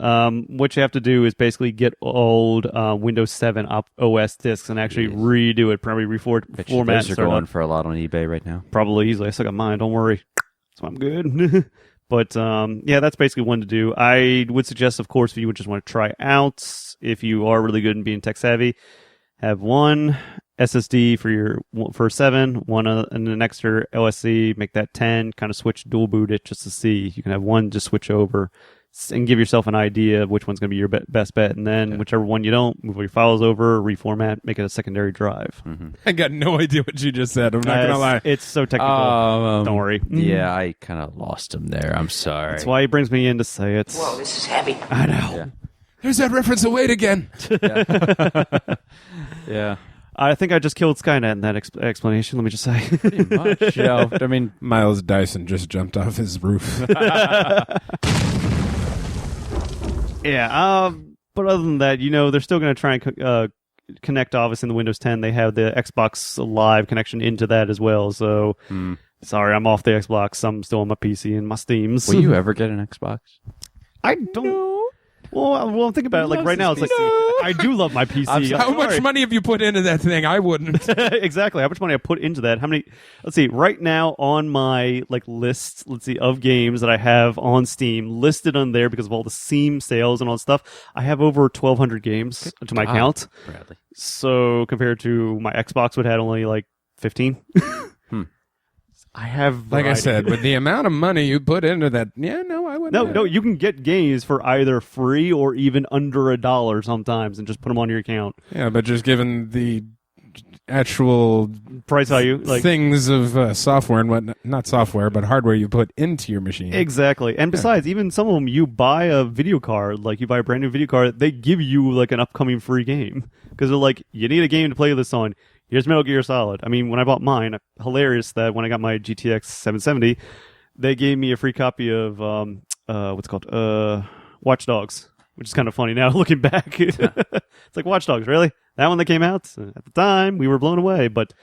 What you have to do is basically get old Windows 7 OS disks and actually redo it. Probably reformat. Those are going for a lot on eBay right now. Probably easily. I still got mine. Don't worry. So I'm good. But yeah, that's basically one to do. I would suggest, of course, if you would just want to try out, if you are really good in being tech savvy, have one SSD for 7, one and an extra OSC, make that 10, kind of switch dual boot it just to see. You can have one just switch over and give yourself an idea of which one's going to be your best bet. And then whichever one you don't, move your files over, reformat, make it a secondary drive. I got no idea what you just said. I'm not going to lie. It's so technical. Don't worry. Yeah, I kind of lost him there. I'm sorry. That's why he brings me in to say it. Whoa, this is heavy. I know. Yeah. There's that reference of weight again. Yeah. I think I just killed Skynet in that explanation, let me just say. Pretty much. I mean, Miles Dyson just jumped off his roof. Yeah, but other than that, they're still going to try and connect, obviously, in the Windows 10. They have the Xbox Live connection into that as well, so sorry, I'm off the Xbox. I'm still on my PC and my Steams. Will you ever get an Xbox? I don't... Well, think about it. Like right now, it's like I do love my PC. How much money have you put into that thing? I wouldn't. Exactly. How much money I put into that? How many? Let's see. Right now on my list, of games that I have on Steam listed on there because of all the Steam sales and all that stuff. I have over 1,200 games to my account. Bradley. So compared to my Xbox, would had only 15. I have variety. Like I said, with the amount of money you put into that, I wouldn't. No, you can get games for either free or even under $1 sometimes, and just put them on your account. Yeah, but just given the actual price value, things of software and what, not software, but hardware you put into your machine. Exactly. And besides, even some of them, you buy a video card, you buy a brand new video card, they give you an upcoming free game because they're like, you need a game to play this on. Here's Metal Gear Solid. I mean, when I bought mine, hilarious that when I got my GTX 770, they gave me a free copy of what's it called? Watch Dogs, which is kind of funny now looking back. It's like, Watch Dogs, really? That one that came out? At the time, we were blown away, but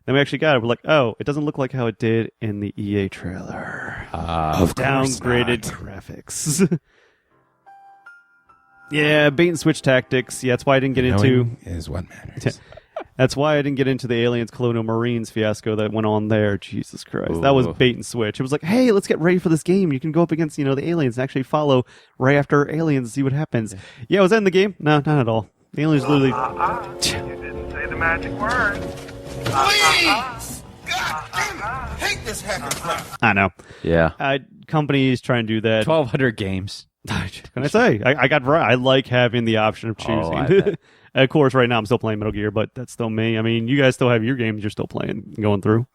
then we actually got it. We're like, oh, it doesn't look like how it did in the EA trailer. Of downgraded graphics. Yeah, bait and switch tactics. Yeah, that's why I didn't get into... is what matters. That's why I didn't get into the Aliens Colonial Marines fiasco that went on there. Jesus Christ. Ooh. That was bait and switch. It was like, hey, let's get ready for this game. You can go up against, the aliens and actually follow right after aliens and see what happens. Yeah, was that in the game? No, not at all. The aliens literally... You didn't say the magic word. Please! God damn it! I hate this hacker crap. I know. Yeah. Companies try and do that. 1,200 games. Can I say? I like having the option of choosing. Of course, right now I'm still playing Metal Gear, but that's still me. I mean, you guys still have your games you're still playing, going through.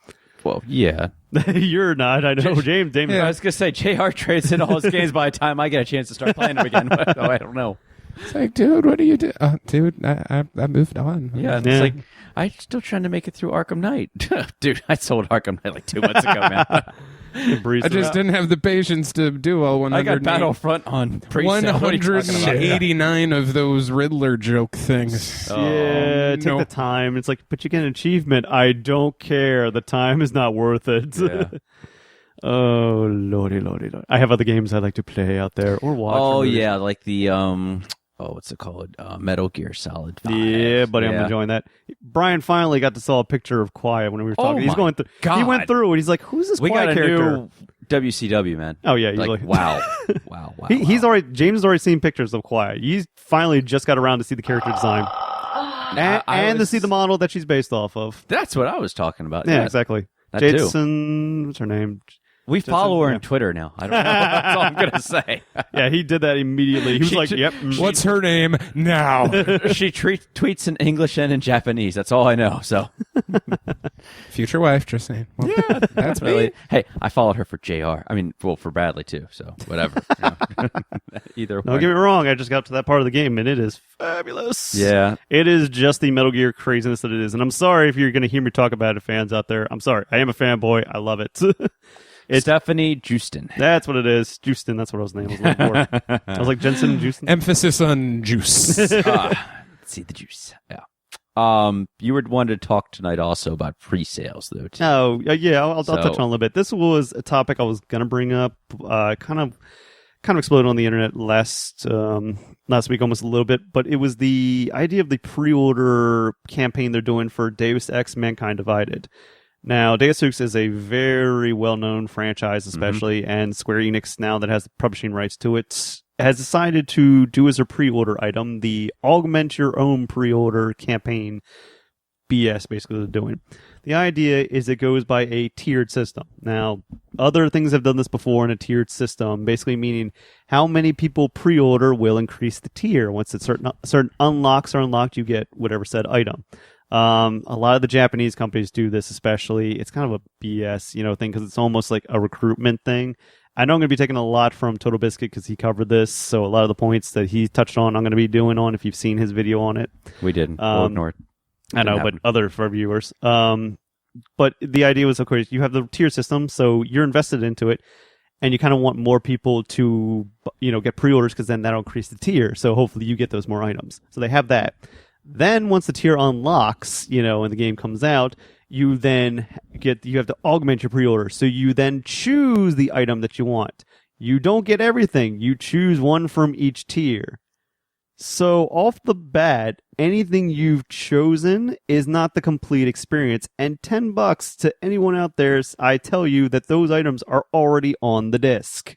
Well, yeah. You're not. I know. James. Yeah, I was going to say, JR trades in all his games by the time I get a chance to start playing them again. But, I don't know. It's like, dude, what do you do? Dude, I moved on. Yeah, it's like, I'm still trying to make it through Arkham Knight. Dude, I sold Arkham Knight 2 months ago, man. I just didn't have the patience to do all 100. I got Battlefront on pre-sale. 189 of those Riddler joke things. Yeah, take the time. It's like, but you get an achievement. I don't care. The time is not worth it. Yeah. Oh, lordy. I have other games I like to play out there or watch. Oh, yeah, like the... what's it called? Metal Gear Solid 5. Yeah, buddy, I'm enjoying that. Brian finally got to saw a picture of Quiet when we were talking. He's going through. God. He went through and he's like, "Who's this Quiet character?" We got a new WCW, man. Oh yeah, like wow. He's already. James has already seen pictures of Quiet. He's finally just got around to see the character design and to see the model that she's based off of. That's what I was talking about. Yeah, exactly. That Jason, what's her name? We follow her on Twitter now. I don't know. That's all I'm going to say. Yeah, he did that immediately. He was like, yep. What's her name now? She tweets in English and in Japanese. That's all I know. So, Future wife, just saying. Well, yeah, that's really. me. Hey, I followed her for JR. I mean, well, for Bradley too. So whatever. Either way. Don't get me wrong. I just got to that part of the game, and it is fabulous. Yeah. It is just the Metal Gear craziness that it is. And I'm sorry if you're going to hear me talk about it, fans out there. I'm sorry. I am a fanboy. I love it. It's Stephanie Justin. That's what it is. Justin, that's what I was named. I was like Jensen Justin. Emphasis on juice. See the juice. Yeah. You were wanted to talk tonight also about pre-sales, though. Too. Oh, yeah. I'll touch on a little bit. This was a topic I was going to bring up. Kind of exploded on the internet last week, almost a little bit. But it was the idea of the pre-order campaign they're doing for Deus Ex: Mankind Divided. Now, Deus Ex is a very well-known franchise, especially, and Square Enix, now that has the publishing rights to it, has decided to do as a pre-order item the augment your own pre-order campaign BS, basically, they're doing. The idea is it goes by a tiered system. Now, other things have done this before in a tiered system, basically meaning how many people pre-order will increase the tier. Once it's certain unlocks are unlocked, you get whatever said item. A lot of the Japanese companies do this, especially. It's kind of a BS, thing, because it's almost like a recruitment thing. I know I'm going to be taking a lot from Total Biscuit because he covered this, so a lot of the points that he touched on, I'm going to be doing on if you've seen his video on it. We didn't. We'll ignore it. I know, but other for viewers. But the idea was, of course, you have the tier system, so you're invested into it, and you kind of want more people to, get pre-orders because then that'll increase the tier. So hopefully you get those more items. So they have that. Then once the tier unlocks, and the game comes out, you have to augment your pre-order. So you then choose the item that you want. You don't get everything. You choose one from each tier. So off the bat, anything you've chosen is not the complete experience. And $10 to anyone out there, I tell you that those items are already on the disc.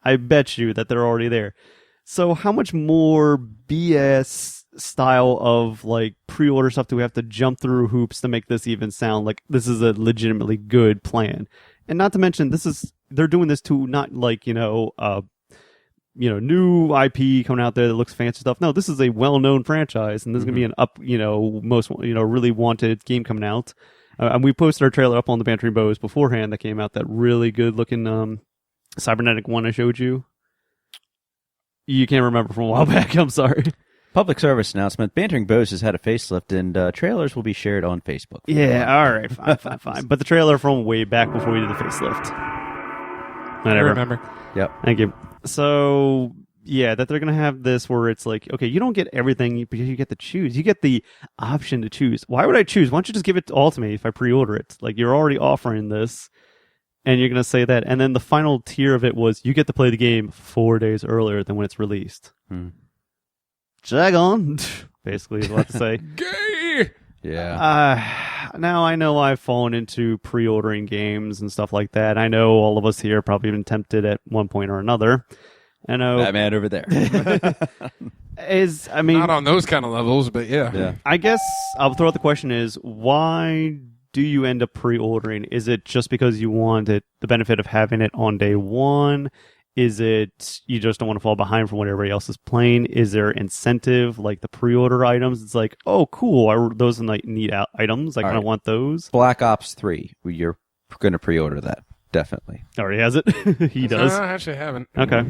I bet you that they're already there. So how much more BS style of pre-order stuff do we have to jump through hoops to make this even sound like this is a legitimately good plan? And not to mention, they're doing this to not new IP coming out there that looks fancy stuff. No, this is a well-known franchise, and this is going to be an most really wanted game coming out. And we posted our trailer up on the Bantering Bows beforehand that came out. That really good-looking cybernetic one I showed you. You can't remember from a while back. I'm sorry. Public service announcement. Bantering Bows has had a facelift, and trailers will be shared on Facebook. Yeah, all right, fine. But the trailer from way back before we did the facelift. Whatever. I remember. Yep. Thank you. So, yeah, that they're going to have this where it's like, okay, you don't get everything, but you get to choose. You get the option to choose. Why would I choose? Why don't you just give it all to me if I pre-order it? You're already offering this, and you're going to say that. And then the final tier of it was you get to play the game 4 days earlier than when it's released. Jag on, basically, is what to say. Gay! Yeah. Now I know I've fallen into pre-ordering games and stuff like that. I know all of us here probably been tempted at one point or another. I know that man over there not on those kind of levels, but yeah. I guess I'll throw out the question is, why do you end up pre-ordering? Is it just because you want the benefit of having it on day one? Is it you just don't want to fall behind from what everybody else is playing? Is there incentive like the pre-order items? It's like, oh, cool, those are neat items. I kind of want those. Black Ops 3, you're going to pre-order that, definitely. Already has it? He does. I actually haven't. Okay.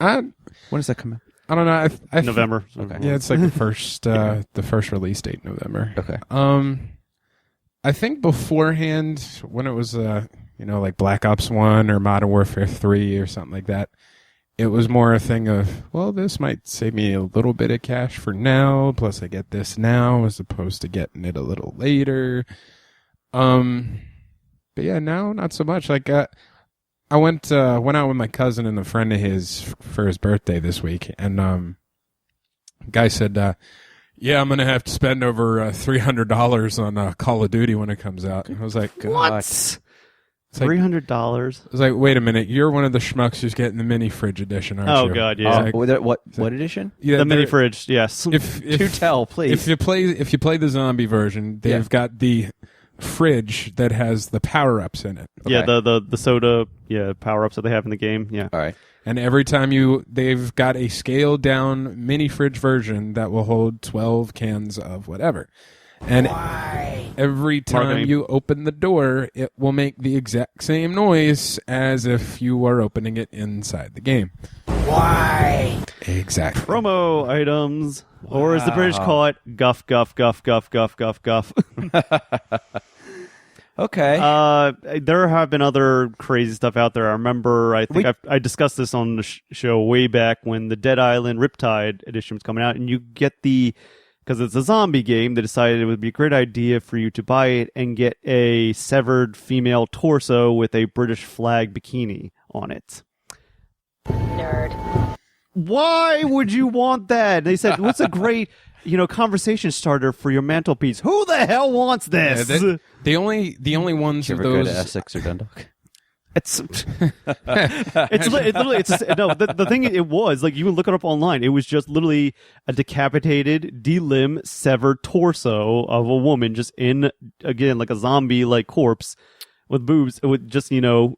When does that come out? I don't know. I November. Okay. Yeah, it's like the first release date, November. Okay. I think beforehand when it was like Black Ops 1 or Modern Warfare 3 or something like that, it was more a thing of, well, this might save me a little bit of cash for now, plus I get this now as opposed to getting it a little later. But yeah, no, not so much. I went out with my cousin and a friend of his for his birthday this week, and guy said, yeah, I'm going to have to spend over $300 on Call of Duty when it comes out. And I was like, what? $300? I was like, wait a minute, you're one of the schmucks who's getting the mini fridge edition, aren't you? Oh, God, yeah. What edition? Yeah, the mini fridge, yes. To tell, please. If you play the zombie version, they've got the fridge that has the power-ups in it. Yeah, the soda power-ups that they have in the game. Yeah. All right. And every time they've got a scaled-down mini fridge version that will hold 12 cans of whatever. And every time you open the door, it will make the exact same noise as if you were opening it inside the game. Why? Exactly. Promo items. Wow. Or as the British call it, guff, guff, guff, guff, guff, guff, guff. Okay. There have been other crazy stuff out there. I remember, I think I discussed this on the show way back when the Dead Island Riptide edition was coming out, and you get because it's a zombie game, they decided it would be a great idea for you to buy it and get a severed female torso with a British flag bikini on it. Nerd. Why would you want that? They said, what's a great, conversation starter for your mantelpiece? Who the hell wants this? Yeah, the only ones you of ever those... go to Essex or Dundalk? It's literally the thing it was like you can look it up online. It was just literally a decapitated, de-limb, severed torso of a woman just in again like a zombie like corpse with boobs with just in a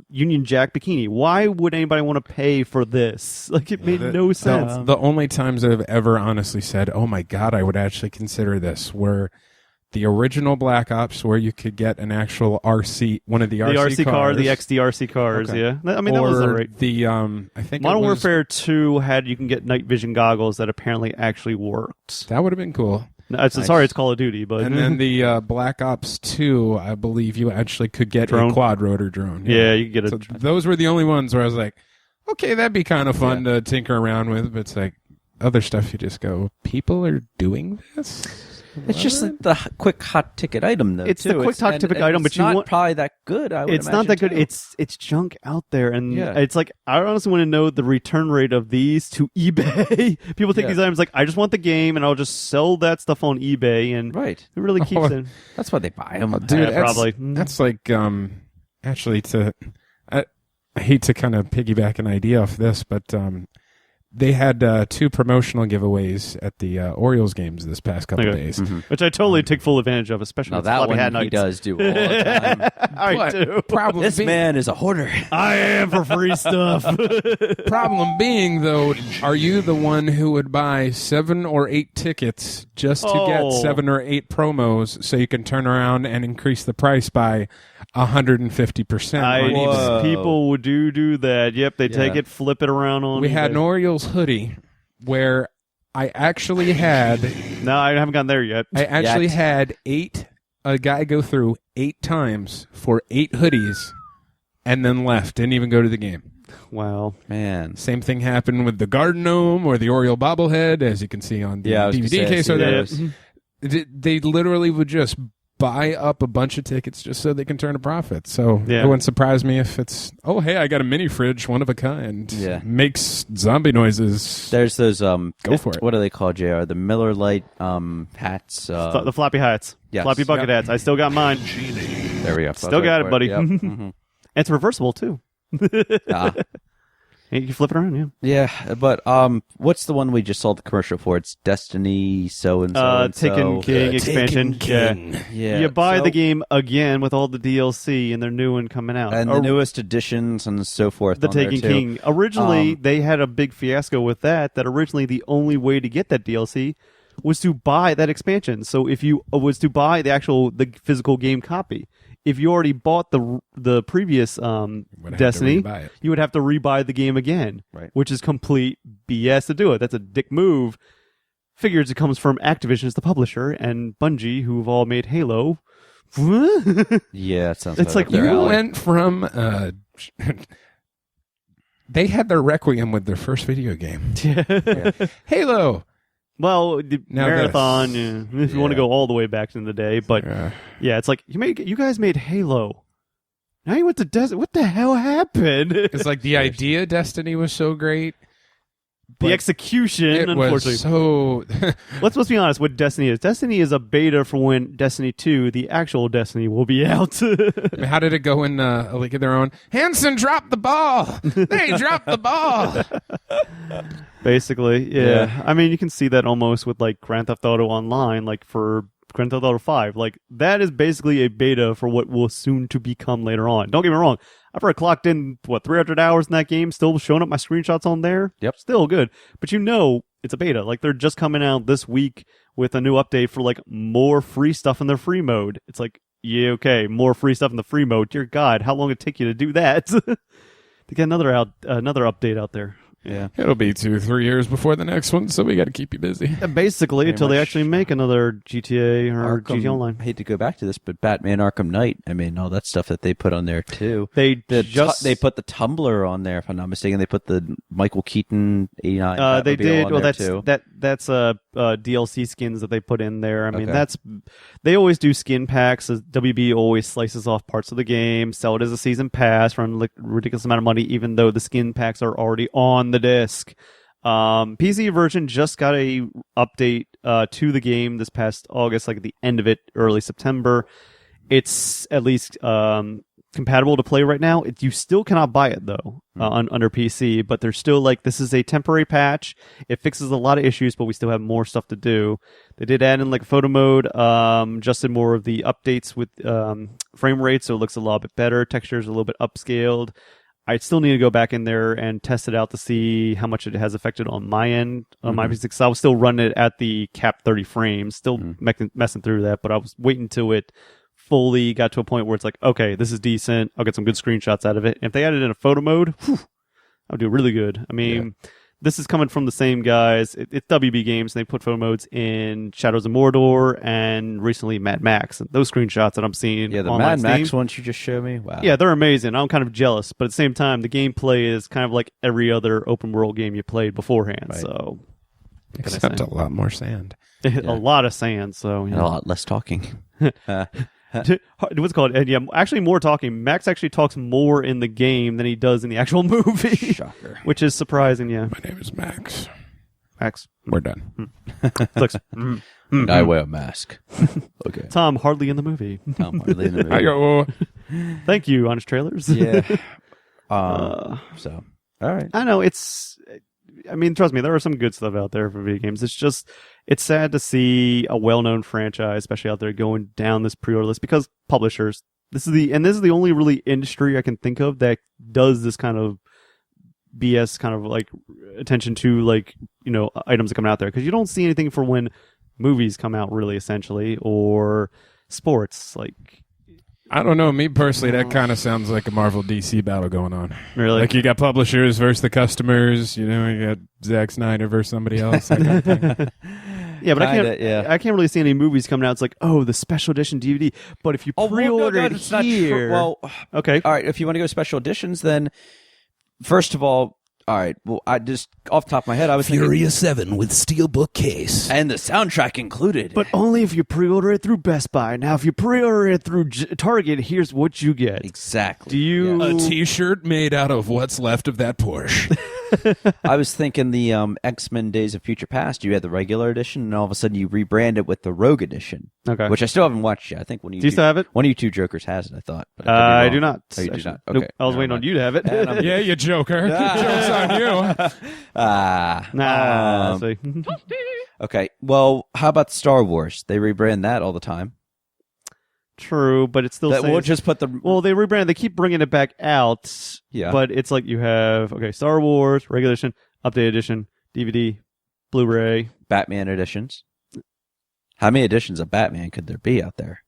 Union Jack bikini. Why would anybody want to pay for this? Like it made no sense. The only times I've ever honestly said, "Oh my god, I would actually consider this," were the original Black Ops, where you could get an actual RC, one of the RC car, the XD RC cars. Okay. Yeah, I mean that was alright. The I think Modern Warfare 2 you can get night vision goggles that apparently actually worked. That would have been cool. Sorry, it's Call of Duty, but and then the Black Ops 2, I believe you actually could get a quad rotor drone. Yeah, you could get so those were the only ones where I was like, okay, that'd be kind of fun to tinker around with, but it's like other stuff you just go, people are doing this? It's just like the quick hot ticket item, though. It's the quick hot ticket item, but it's not probably that good. It's not that good. It's junk out there, and it's like I honestly want to know the return rate of these to eBay. People take these items like I just want the game, and I'll just sell that stuff on eBay, and it really keeps it. That's why they buy them, dude. Probably that's like actually I hate to kind of piggyback an idea off this, but they had 2 promotional giveaways at the Orioles games this past couple days, which I totally take full advantage of, especially with that floppy one hat he nights. does do all the time. I do. This man is a hoarder. I am for free stuff. Problem being, though, are you the one who would buy 7 or 8 tickets just to get 7 or 8 promos so you can turn around and increase the price by 150%? People do that. Yep, they take it, flip it around on. We had an Orioles hoodie where I actually had. No, I haven't gotten there yet. I actually had a guy go through 8 times for 8 hoodies and then left. Didn't even go to the game. Wow, man. Same thing happened with the Garden Gnome or the Oriole bobblehead, as you can see on the DVD case. They literally would just buy up a bunch of tickets just so they can turn a profit. So it wouldn't surprise me if it's, hey, I got a mini fridge, one of a kind. Yeah. Makes zombie noises. There's those go for it. What do they call, JR? The Miller Lite hats. The floppy hats. Yes. Floppy bucket hats. I still got mine. There we go. Still got it, buddy. Yep. Mm-hmm. It's reversible too. You can flip it around, yeah. But what's the one we just saw the commercial for? It's Destiny so-and-so. Taken King expansion. Yeah. You buy the game again with all the DLC and their new one coming out. And the newest editions and so forth. The Taken King. Originally, they had a big fiasco with that originally the only way to get that DLC was to buy that expansion. So if you was to buy the physical game copy. If you already bought the previous Destiny, you would have to rebuy the game again, which is complete BS to do it. That's a dick move. Figures it comes from Activision as the publisher and Bungie, who've all made Halo. Yeah, it sounds. It's like you went from. They had their Requiem with their first video game. Halo. Well, Marathon, if you want to go all the way back in the day, but it's like you guys made Halo. Now you went to Destiny. What the hell happened? It's like the idea Destiny was so great. The execution, it unfortunately. Was so. Let's be honest. What Destiny is? Destiny is a beta for when Destiny 2, the actual Destiny, will be out. How did it go in A League of Their Own? Hanson dropped the ball. They dropped the ball. Basically, yeah. I mean, you can see that almost with like Grand Theft Auto Online, like for Grand Theft Auto 5. Like, that is basically a beta for what will soon to become later on. Don't get me wrong. I've already clocked in, 300 hours in that game, still showing up my screenshots on there. Yep. Still good. But it's a beta. Like, they're just coming out this week with a new update for, like, more free stuff in their free mode. It's like, yeah, okay, more free stuff in the free mode. Dear God, how long did it take you to do that? To get another update out there. Yeah. It'll be 2-3 years before the next one, so we got to keep you busy. Basically, Pretty much. They actually make another GTA or Arkham, GTA Online. I hate to go back to this, but Batman Arkham Knight, I mean, all that stuff that they put on there, too. They put the Tumblr on there, if I'm not mistaken. They put the Michael Keaton 89. They did. Well, that's too. that's DLC skins that they put in there. I mean, Okay. they always do skin packs. WB always slices off parts of the game, sell it as a season pass for a ridiculous amount of money, even though the skin packs are already on the disc. PC version just got a update to the game this past August, like at the end of it, early September. It's at least compatible to play right now. You still cannot buy it though under PC, but they're still like, this is a temporary patch. It fixes a lot of issues, but we still have more stuff to do. They did add in like photo mode, adjusted more of the updates with frame rate, so it looks a lot bit better. Textures a little bit upscaled. I still need to go back in there and test it out to see how much it has affected on my end, on my PC. So I was still running it at the cap 30 frames, still messing through that, but I was waiting till it fully got to a point where it's like, okay, this is decent. I'll get some good screenshots out of it. And if they added in a photo mode, I would do really good. I mean, this is coming from the same guys. It's WB Games, and they put photo modes in Shadows of Mordor and recently Mad Max. And those screenshots that I'm seeing, Yeah, the online Mad Max Steam, ones you just showed me. Wow. yeah, they're amazing. I'm kind of jealous, but at the same time, the gameplay is kind of like every other open world game you played beforehand. Right. So, what can I Except say? a lot more sand. A lot of sand. So, And a lot less talking. What's it called? And yeah, actually more talking. Max actually talks more in the game than he does in the actual movie. Shocker. Which is surprising, yeah. My name is Max. Max. We're done. Looks, And I wear a mask. Okay. Tom hardly in the movie. Tom Hardy in the movie. I go. Thank you, Honest Trailers. Yeah. So, all right. I know, I mean, trust me, there are some good stuff out there for video games. It's sad to see a well-known franchise, especially out there, going down this pre-order list because publishers. This is the only really industry I can think of that does this kind of BS kind of like attention to like, you know, items that come out there, because you don't see anything for when movies come out really, essentially, or sports. Like, I don't know. Me personally, that kind of sounds like a Marvel DC battle going on. Really? Like you got publishers versus the customers. You know, you got Zack Snyder versus somebody else. That kind of thing. Yeah, but Kinda, I can't really see any movies coming out. It's like, oh, the special edition DVD. But if you pre-order it that's not here, true. Well, okay, all right. If you want to go special editions, then first of all, right. Well, I just off the top of my head, I was Furia 7 with steelbook case. and the soundtrack included. but only if you pre-order it through Best Buy. Now, if you pre-order it through Target, here's what you get. exactly. Do you? A T-shirt made out of what's left of that Porsche. I was thinking the X-Men Days of Future Past. You had the regular edition, and all of a sudden you rebrand it with the Rogue edition. Okay. Which I still haven't watched yet. I think one of you Do you still have it? One of you two jokers has it. I thought. But I could be do wrong. not. Oh, you do actually. not. Nope. Okay. I was Never waiting on mind. you to have it. And I'm- Yeah, you joker. Joke's on you. Nah. see. Okay. Well, how about Star Wars? They rebrand that all the time. True, but it's still That saying- we'll just put the Well, they rebrand. They keep bringing it back out. Yeah. But it's like you have Star Wars regular edition, updated edition, DVD, Blu-ray. Batman editions. How many editions of Batman could there be out there?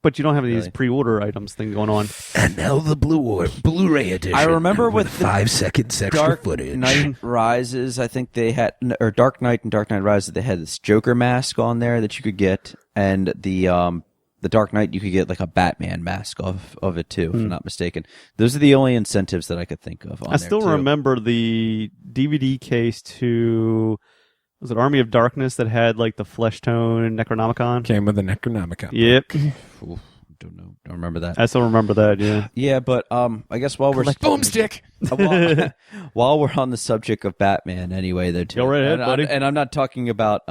But you don't have these Really? pre-order items thing going on. And now the Blu-ray edition. I remember with the 5 seconds extra Dark footage. Knight Rises, I think they had, or Dark Knight and Dark Knight Rises, they had this Joker mask on there that you could get, and the Dark Knight you could get like a Batman mask of it too, if I'm not mistaken. Those are the only incentives that I could think of. I still remember the DVD case to, was it Army of Darkness, that had like the flesh tone Necronomicon? Came with a Necronomicon. Yep. Ooh, don't know, don't remember that. I still remember that, yeah. Yeah, but I guess while we're Boomstick. while we're on the subject of Batman, anyway, though, too, Go right ahead, and, buddy. and I'm not talking about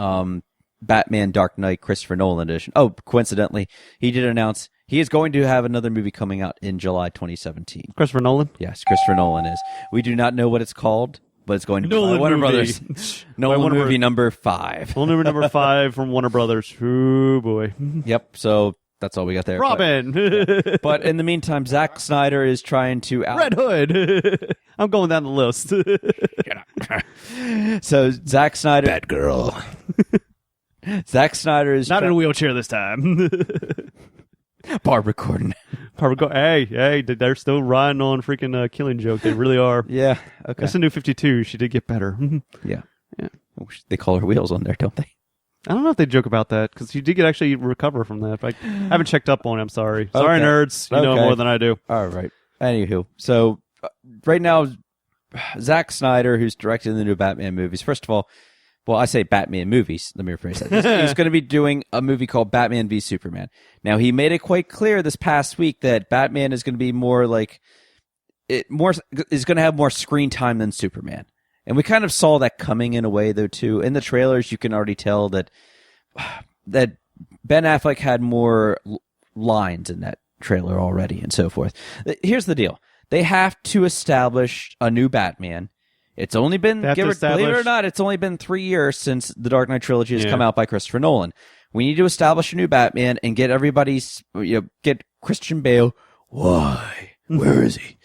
Batman Dark Knight Christopher Nolan edition. Oh, coincidentally, he did announce he is going to have another movie coming out in July 2017. Christopher Nolan? Yes, Christopher Nolan is. We do not know what it's called. but it's going to Nolan be Warner movie. Brothers. Nolan movie number 5. Nolan number 5 from Warner Brothers. Oh boy. Yep. So that's all we got there. Robin. But in the meantime, Zack Snyder is trying to Red Hood. I'm going down the list. So Zack Snyder, Batgirl. Zack Snyder is Not in a wheelchair this time. Barbara Gordon. Hey, they're still riding on freaking Killing Joke. They really are. Yeah. Okay. That's the new 52. She did get better. Yeah. Yeah. They call her wheels on there, don't they? I don't know if they joke about that because she did actually recover from that. I haven't checked up on it. I'm sorry. Sorry, Okay. nerds. You know more than I do. All right. Anywho, so right now, Zack Snyder, who's directing the new Batman movies, first of all, well, I say Batman movies. Let me rephrase that. He's going to be doing a movie called Batman v Superman. Now, he made it quite clear this past week that Batman is going to be more like is going to have more screen time than Superman. And we kind of saw that coming in a way, though, too. In the trailers, you can already tell that Ben Affleck had more lines in that trailer already and so forth. Here's the deal. They have to establish a new Batman. It's only been, believe it or not, it's only been 3 years since the Dark Knight trilogy has come out by Christopher Nolan. We need to establish a new Batman and get get Christian Bale. Why? Where is he?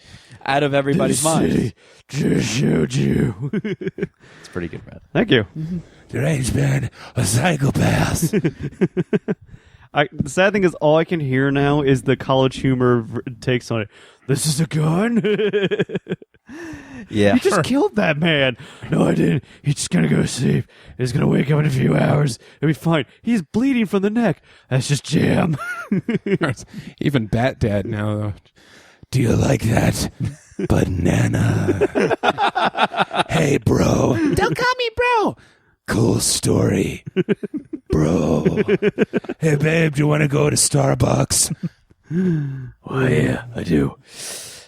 Out of everybody's mind. Just showed you. It's pretty good, Brad. Thank you. Deranged man, a psychopath. The sad thing is, all I can hear now is the college humor takes on it. This is a gun? Yeah. You just killed that man. No, I didn't. He's just going to go to sleep. He's going to wake up in a few hours. It'll be fine. He's bleeding from the neck. That's just jam. Even Bat Dad now, though. Do you like that? Banana. Hey, bro. Don't call me bro. Cool story. Bro. Hey, babe, do you want to go to Starbucks? Oh, yeah, I do.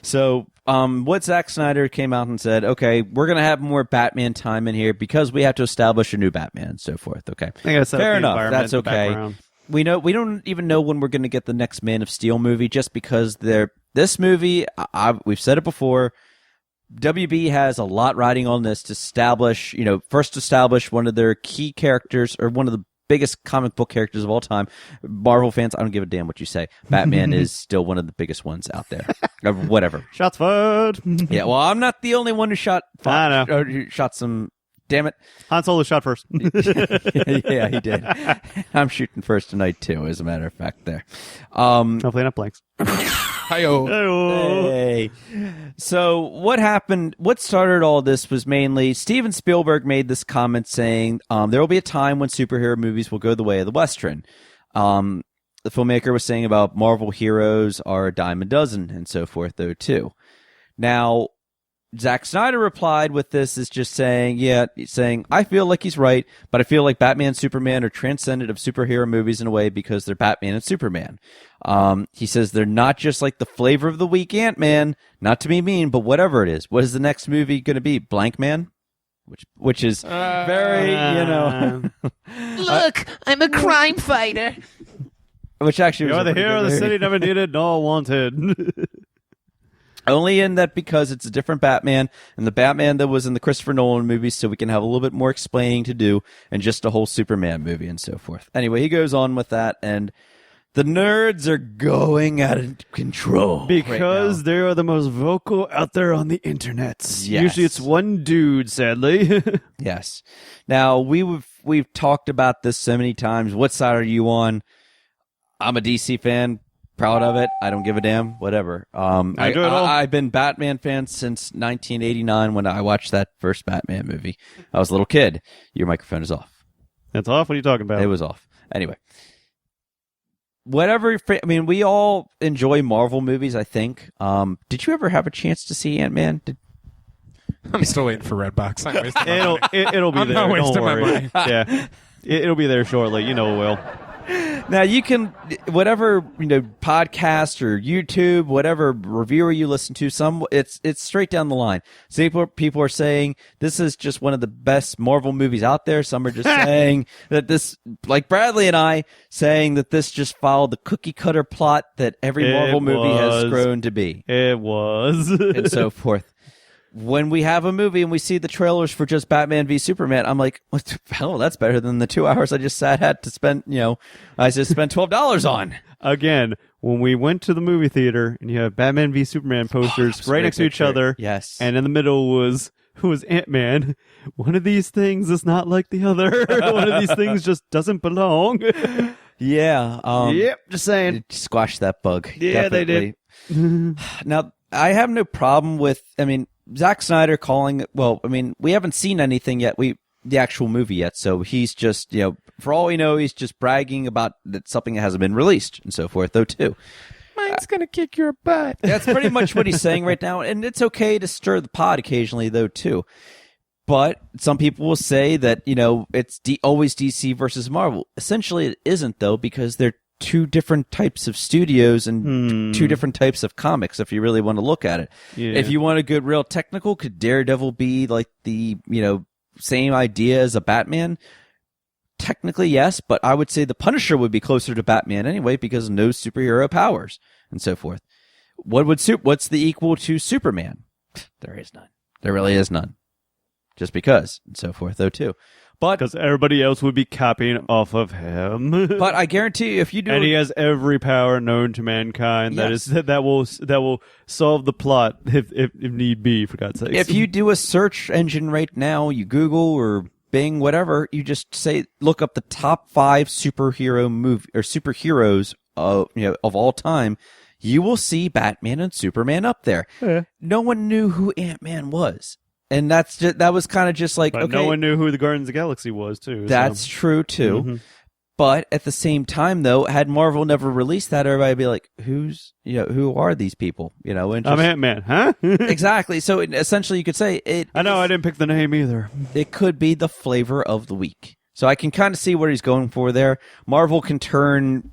So, what Zack Snyder came out and said, okay, we're going to have more Batman time in here because we have to establish a new Batman and so forth. Okay. Fair enough. That's okay. We don't even know when we're going to get the next Man of Steel movie just because this movie, we've said it before, WB has a lot riding on this to establish one of their key characters or one of the biggest comic book characters of all time. Marvel fans, I don't give a damn what you say. Batman is still one of the biggest ones out there. Or whatever. Shots fired. Yeah, well, I'm not the only one who shot some. Damn it. Han Solo shot first. Yeah, he did. I'm shooting first tonight, too, as a matter of fact, there. Hopefully not blanks. Hi-yo. Hey. So what happened, what started all this was mainly Steven Spielberg made this comment saying there will be a time when superhero movies will go the way of the Western. The filmmaker was saying about Marvel heroes are a dime a dozen and so forth, though, too. Now, Zack Snyder replied with this is just saying, I feel like he's right, but I feel like Batman and Superman are transcendent of superhero movies in a way because they're Batman and Superman. He says they're not just like the flavor of the week Ant-Man, not to be mean, but whatever it is. What is the next movie going to be? Blank Man? Which is very, Look, I'm a crime fighter. Which actually was You're the hero of the city, never needed, nor wanted. Only in that because it's a different Batman, and the Batman that was in the Christopher Nolan movies, so we can have a little bit more explaining to do, and just a whole Superman movie and so forth. Anyway, he goes on with that, and the nerds are going out of control. Because they are the most vocal out there on the internet. Yes. Usually it's one dude, sadly. Yes. Now, we've talked about this so many times. What side are you on? I'm a DC fan. Proud of it. I don't give a damn. Whatever. I've been Batman fan since 1989 when I watched that first Batman movie. I was a little kid. Your microphone is off. That's off? What are you talking about? It was off. Anyway. Whatever. I mean, we all enjoy Marvel movies, I think. Did you ever have a chance to see Ant-Man? I'm still waiting for Redbox. It'll be I'm there. not wasting Don't my worry. money. Yeah. It'll be there shortly. You know it will. Now you can whatever podcast or YouTube, whatever reviewer you listen to, it's straight down the line. Some people are saying this is just one of the best Marvel movies out there. Some are just saying that this, like Bradley and I, saying that this just followed the cookie cutter plot that every Marvel movie has grown to be. It was, and so forth. when we have a movie and we see the trailers for just Batman v Superman, I'm like, what the hell? That's better than the 2 hours I just had to spend. I just spent $12 on. Again, when we went to the movie theater and you have Batman v Superman posters right next to each other, yes, and in the middle was Ant-Man. One of these things is not like the other. One of these things just doesn't belong. Yeah. Yep. Just saying. Squash that bug. Yeah, definitely. They did. Now, I have no problem with. Zack Snyder calling. Well, we haven't seen anything yet. The actual movie yet. So he's just, for all we know, he's just bragging about that something that hasn't been released and so forth, though, too. Mine's going to kick your butt. That's pretty much what he's saying right now. And it's okay to stir the pot occasionally, though, too. But some people will say that, it's always DC versus Marvel. Essentially, it isn't, though, because they're two different types of studios and two different types of comics, if you really want to look at it. Yeah. If you want to go real technical, could Daredevil be like the, same idea as a Batman? Technically, yes, but I would say the Punisher would be closer to Batman anyway because no superhero powers and so forth. What's the equal to Superman? There is none. There really is none. Just because and so forth, though, too. But because everybody else would be copying off of him. But I guarantee you, if you do, and he has every power known to mankind. Yes. That will solve the plot if need be. For God's sake, if you do a search engine right now, you Google or Bing, whatever, you just look up the top 5 superheroes of all time. You will see Batman and Superman up there. Yeah. No one knew who Ant-Man was. And that was kind of just like, but okay. No one knew who the Guardians of the Galaxy was, too. That's true, too. Mm-hmm. But at the same time, though, had Marvel never released that, everybody would be like, who are these people? And just, I'm Ant-Man, huh? Exactly. So essentially, you could say it. I know, I didn't pick the name either. It could be the flavor of the week. So I can kind of see what he's going for there. Marvel can turn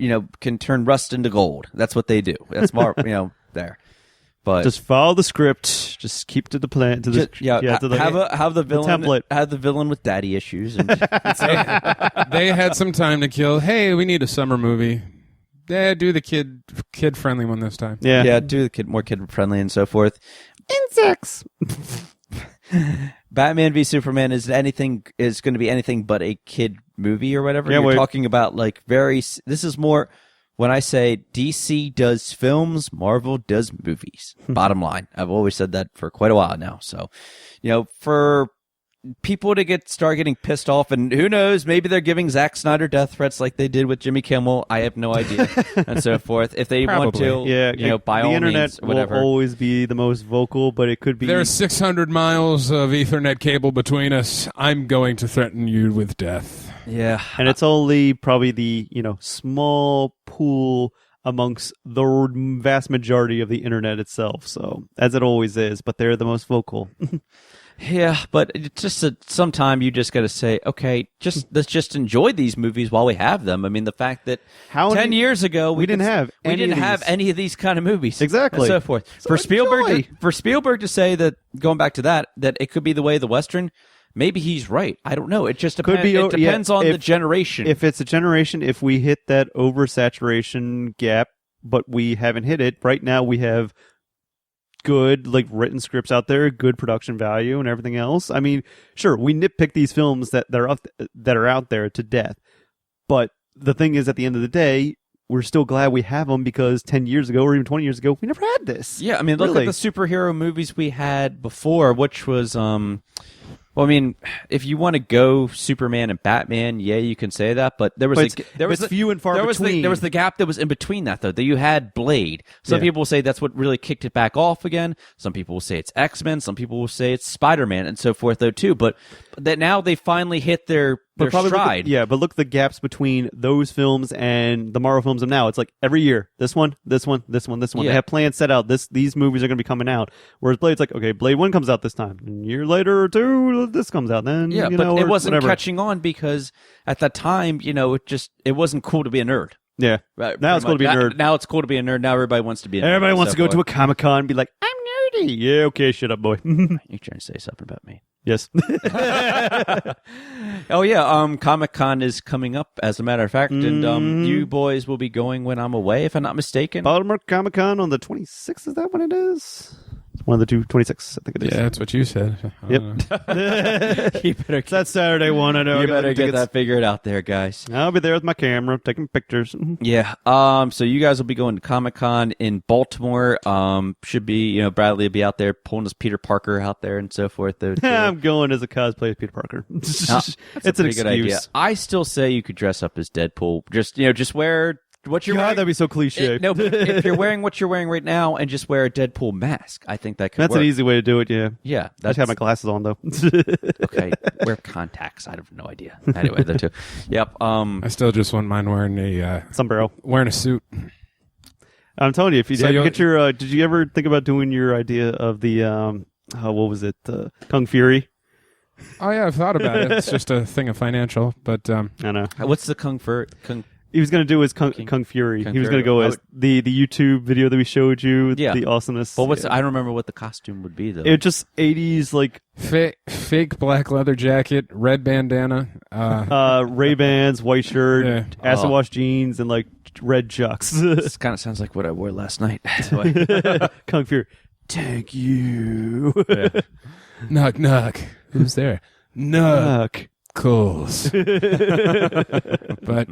rust into gold. That's what they do. That's Marvel, there. But just follow the script. Just keep to the plan. To the have the villain template. Have the villain with daddy issues. And they had some time to kill. Hey, we need a summer movie. Yeah, do the kid friendly one this time. Yeah, do the more kid friendly and so forth. Insects. Batman v Superman is going to be anything but a kid movie or whatever. You're talking about this is more. When I say DC does films, Marvel does movies. Bottom line. I've always said that for quite a while now. So, for people to start getting pissed off, and who knows, maybe they're giving Zack Snyder death threats like they did with Jimmy Kimmel. I have no idea, and so forth. If they want to, by all means, whatever. The internet will always be the most vocal, but it could be. There's 600 miles of Ethernet cable between us. I'm going to threaten you with death. Yeah. And it's only probably the, small pool amongst the vast majority of the internet itself. So, as it always is, but they're the most vocal. Yeah, but it's just sometime you just got to say, okay, let's just enjoy these movies while we have them. I mean, the fact that 10 years ago we didn't have any of these kind of movies, exactly, and so forth. So for Spielberg to say that, going back to that it could be the way of the Western. Maybe he's right. I don't know. It just depends on the generation. If it's a generation, if we hit that oversaturation gap, but we haven't hit it right now, we have good written scripts out there, good production value, and everything else. I mean, sure, we nitpick these films that are out there to death, but the thing is, at the end of the day, we're still glad we have them because 10 years ago or even 20 years ago, we never had this. Yeah, I mean, look at the superhero movies we had before, which was well, I mean, if you want to go Superman and Batman, yeah, you can say that, but there was few and far between. There was the gap that was in between that, though. That you had Blade. Some people will say that's what really kicked it back off again. Some people will say it's X-Men. Some people will say it's Spider-Man, and so forth, though, too. But that now they finally hit their stride. But look at the gaps between those films and the Marvel films of now. It's like every year, this one. Yeah. They have plans set out. These movies are going to be coming out. Whereas Blade's like, okay, Blade 1 comes out this time. And a year later or two, this comes out. Then but it wasn't whatever. catching on because at that time, it wasn't cool to be a nerd. Yeah. Right, now it's cool to be a nerd. Now it's cool to be a nerd. Now everybody wants to be a nerd. Everybody wants to go to a Comic-Con and be like, I'm nerdy. Yeah, okay, shut up, boy. You're trying to say something about me. Yes. Oh yeah, Comic-Con is coming up, as a matter of fact, and you boys will be going when I'm away, if I'm not mistaken. Baltimore Comic-Con on the 26th. Is that when it is? One of the two, 26, I think it is. Yeah, that's what you said. Yep. You better It's that Saturday one, I know. You better get that figured out there, guys. I'll be there with my camera, taking pictures. Yeah. So you guys will be going to Comic-Con in Baltimore. Should be, Bradley will be out there pulling his Peter Parker out there and so forth. Though, I'm going as a cosplay of Peter Parker. It's an excuse. Good idea. I still say you could dress up as Deadpool. Just wear what you're wearing. That'd be so cliche. No, but if you're wearing what you're wearing right now and just wear a Deadpool mask, I think that could That's work. an easy way to do it, yeah. Yeah. I have my glasses on, though. Okay. Wear contacts. I have no idea. Anyway, that too. Yep. I still just wouldn't mind wearing a sombrero. Wearing a suit. I'm telling you, if you get your, did you ever think about doing your idea of the, what was it, Kung Fury? Oh yeah, I've thought about it. It's just a thing of financial, but I know. What's the Kung? He was going to do his Kung Fury. He was going to go as the YouTube video that we showed you. Yeah. The awesomeness. Well, I don't remember what the costume would be though. It just 80s like fake black leather jacket, red bandana, Ray-Bans, white shirt, acid wash jeans, and like red chucks. This kind of sounds like what I wore last night. Kung Fury. Thank you. Yeah. Knock knock. Who's there? Knock. Coles. But,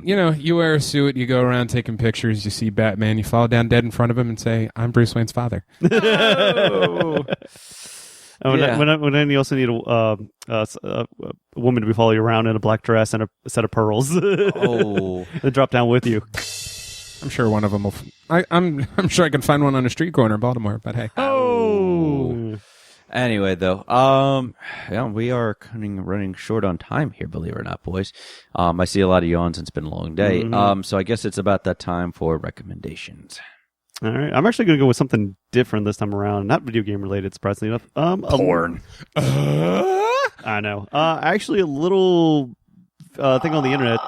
you wear a suit, you go around taking pictures, you see Batman, you fall down dead in front of him and say, I'm Bruce Wayne's father. Oh. When then you also need a woman to be following you around in a black dress and a set of pearls. Oh. And drop down with you. I'm sure one of them will... I'm sure I can find one on a street corner in Baltimore, but hey. Oh. Anyway, though, we are running short on time here, believe it or not, boys. I see a lot of yawns, and it's been a long day. Mm-hmm. So I guess it's about that time for recommendations. All right. I'm actually going to go with something different this time around. Not video game related, surprisingly enough. Porn. I know. Actually, a little thing on the internet.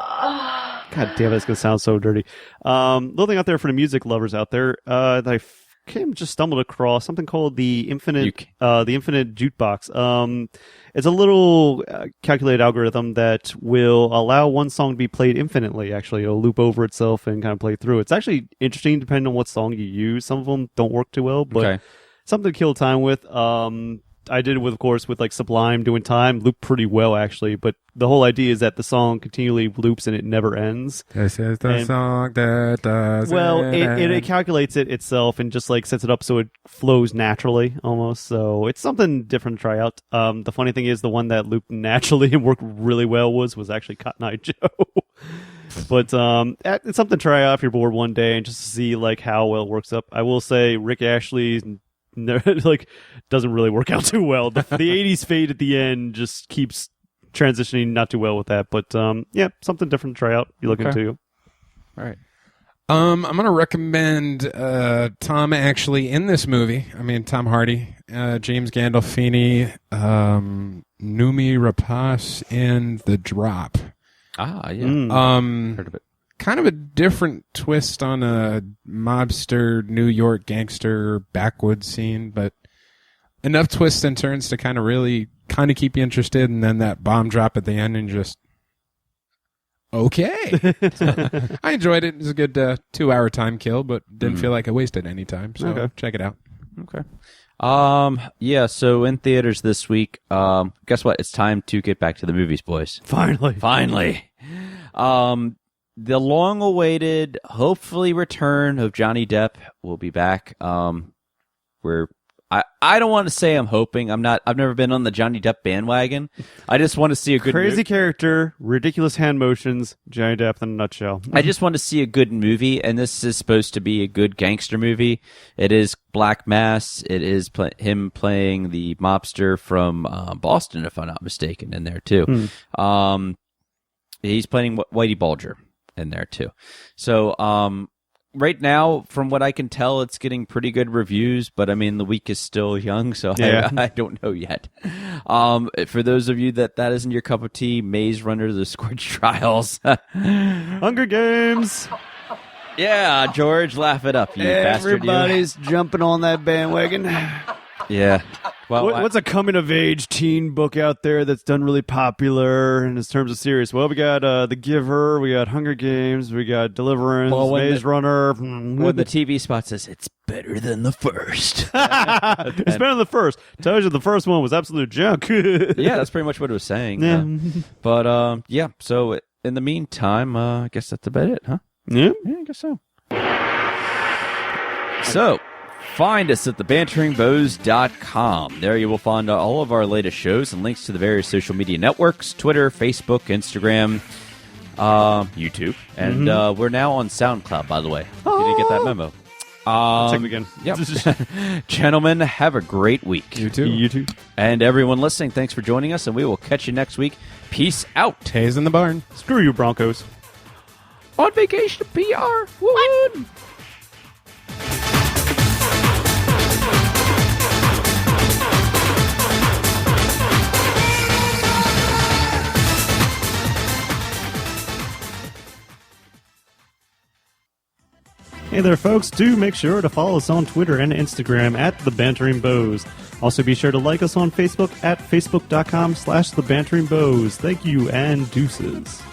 God damn it, it's going to sound so dirty. Little thing out there for the music lovers out there that I just stumbled across something called the Infinite Jukebox. It's a little calculated algorithm that will allow one song to be played infinitely. Actually, it'll loop over itself and kind of play through. It's actually interesting depending on what song you use. Some of them don't work too well, but something to kill time with. I did it with like Sublime doing time, looped pretty well actually, but the whole idea is that the song continually loops and it never ends. This is the song that does it calculates it itself and just like sets it up so it flows naturally almost. So it's something different to try out. The funny thing is the one that looped naturally and worked really well was actually Cotton Eye Joe. But it's something to try out if you're bored one day and just to see like how well it works up. I will say Rick Ashley's doesn't really work out too well. The 80s fade at the end just keeps transitioning not too well with that. But something different to try out. You look into. All right. I'm gonna recommend Tom actually in this movie. I mean Tom Hardy, James Gandolfini, Noomi Rapace in The Drop. Ah, yeah. Heard of it. Kind of a different twist on a mobster New York gangster backwoods scene, but enough twists and turns to kind of keep you interested, and then that bomb drop at the end and just okay. So, I enjoyed it. It was a good 2-hour time kill, but didn't feel like I wasted any time. So check it out. Okay. So in theaters this week, guess what? It's time to get back to the movies, boys. Finally. The long-awaited, hopefully, return of Johnny Depp will be back. I don't want to say I'm hoping. I've never been on the Johnny Depp bandwagon. I just want to see a good crazy character, ridiculous hand motions, Johnny Depp in a nutshell. I just want to see a good movie, and this is supposed to be a good gangster movie. It is Black Mass. It is him playing the mobster from Boston, if I'm not mistaken, in there too. He's playing Whitey Bulger in there too. So right now, from what I can tell, it's getting pretty good reviews, but I mean the week is still young, so I don't know yet. For those of you that isn't your cup of tea, Maze Runner: The Scorch Trials, Hunger Games. Yeah, George, laugh it up, you bastard. Everybody's jumping on that bandwagon. Yeah. Well, what's a coming-of-age teen book out there that's done really popular in terms of series? Well, we got The Giver, we got Hunger Games, we got Deliverance, Maze Runner. When the TV spot says it's better than the first. It's better than the first. Tells you the first one was absolute junk. Yeah, that's pretty much what it was saying. Yeah. But yeah, so in the meantime, I guess that's about it, huh? Yeah, I guess so. So, find us at thebanteringbows.com. There you will find all of our latest shows and links to the various social media networks, Twitter, Facebook, Instagram, YouTube. And we're now on SoundCloud, by the way. If you didn't get that memo. Check again. Yep. Gentlemen, have a great week. You too. You too. And everyone listening, thanks for joining us, and we will catch you next week. Peace out. Hayes in the barn. Screw you, Broncos. On vacation to PR. Woo! Hey there, folks. Do make sure to follow us on Twitter and Instagram at The Bantering Bows. Also, be sure to like us on Facebook at facebook.com/The Bantering Bows. Thank you, and deuces.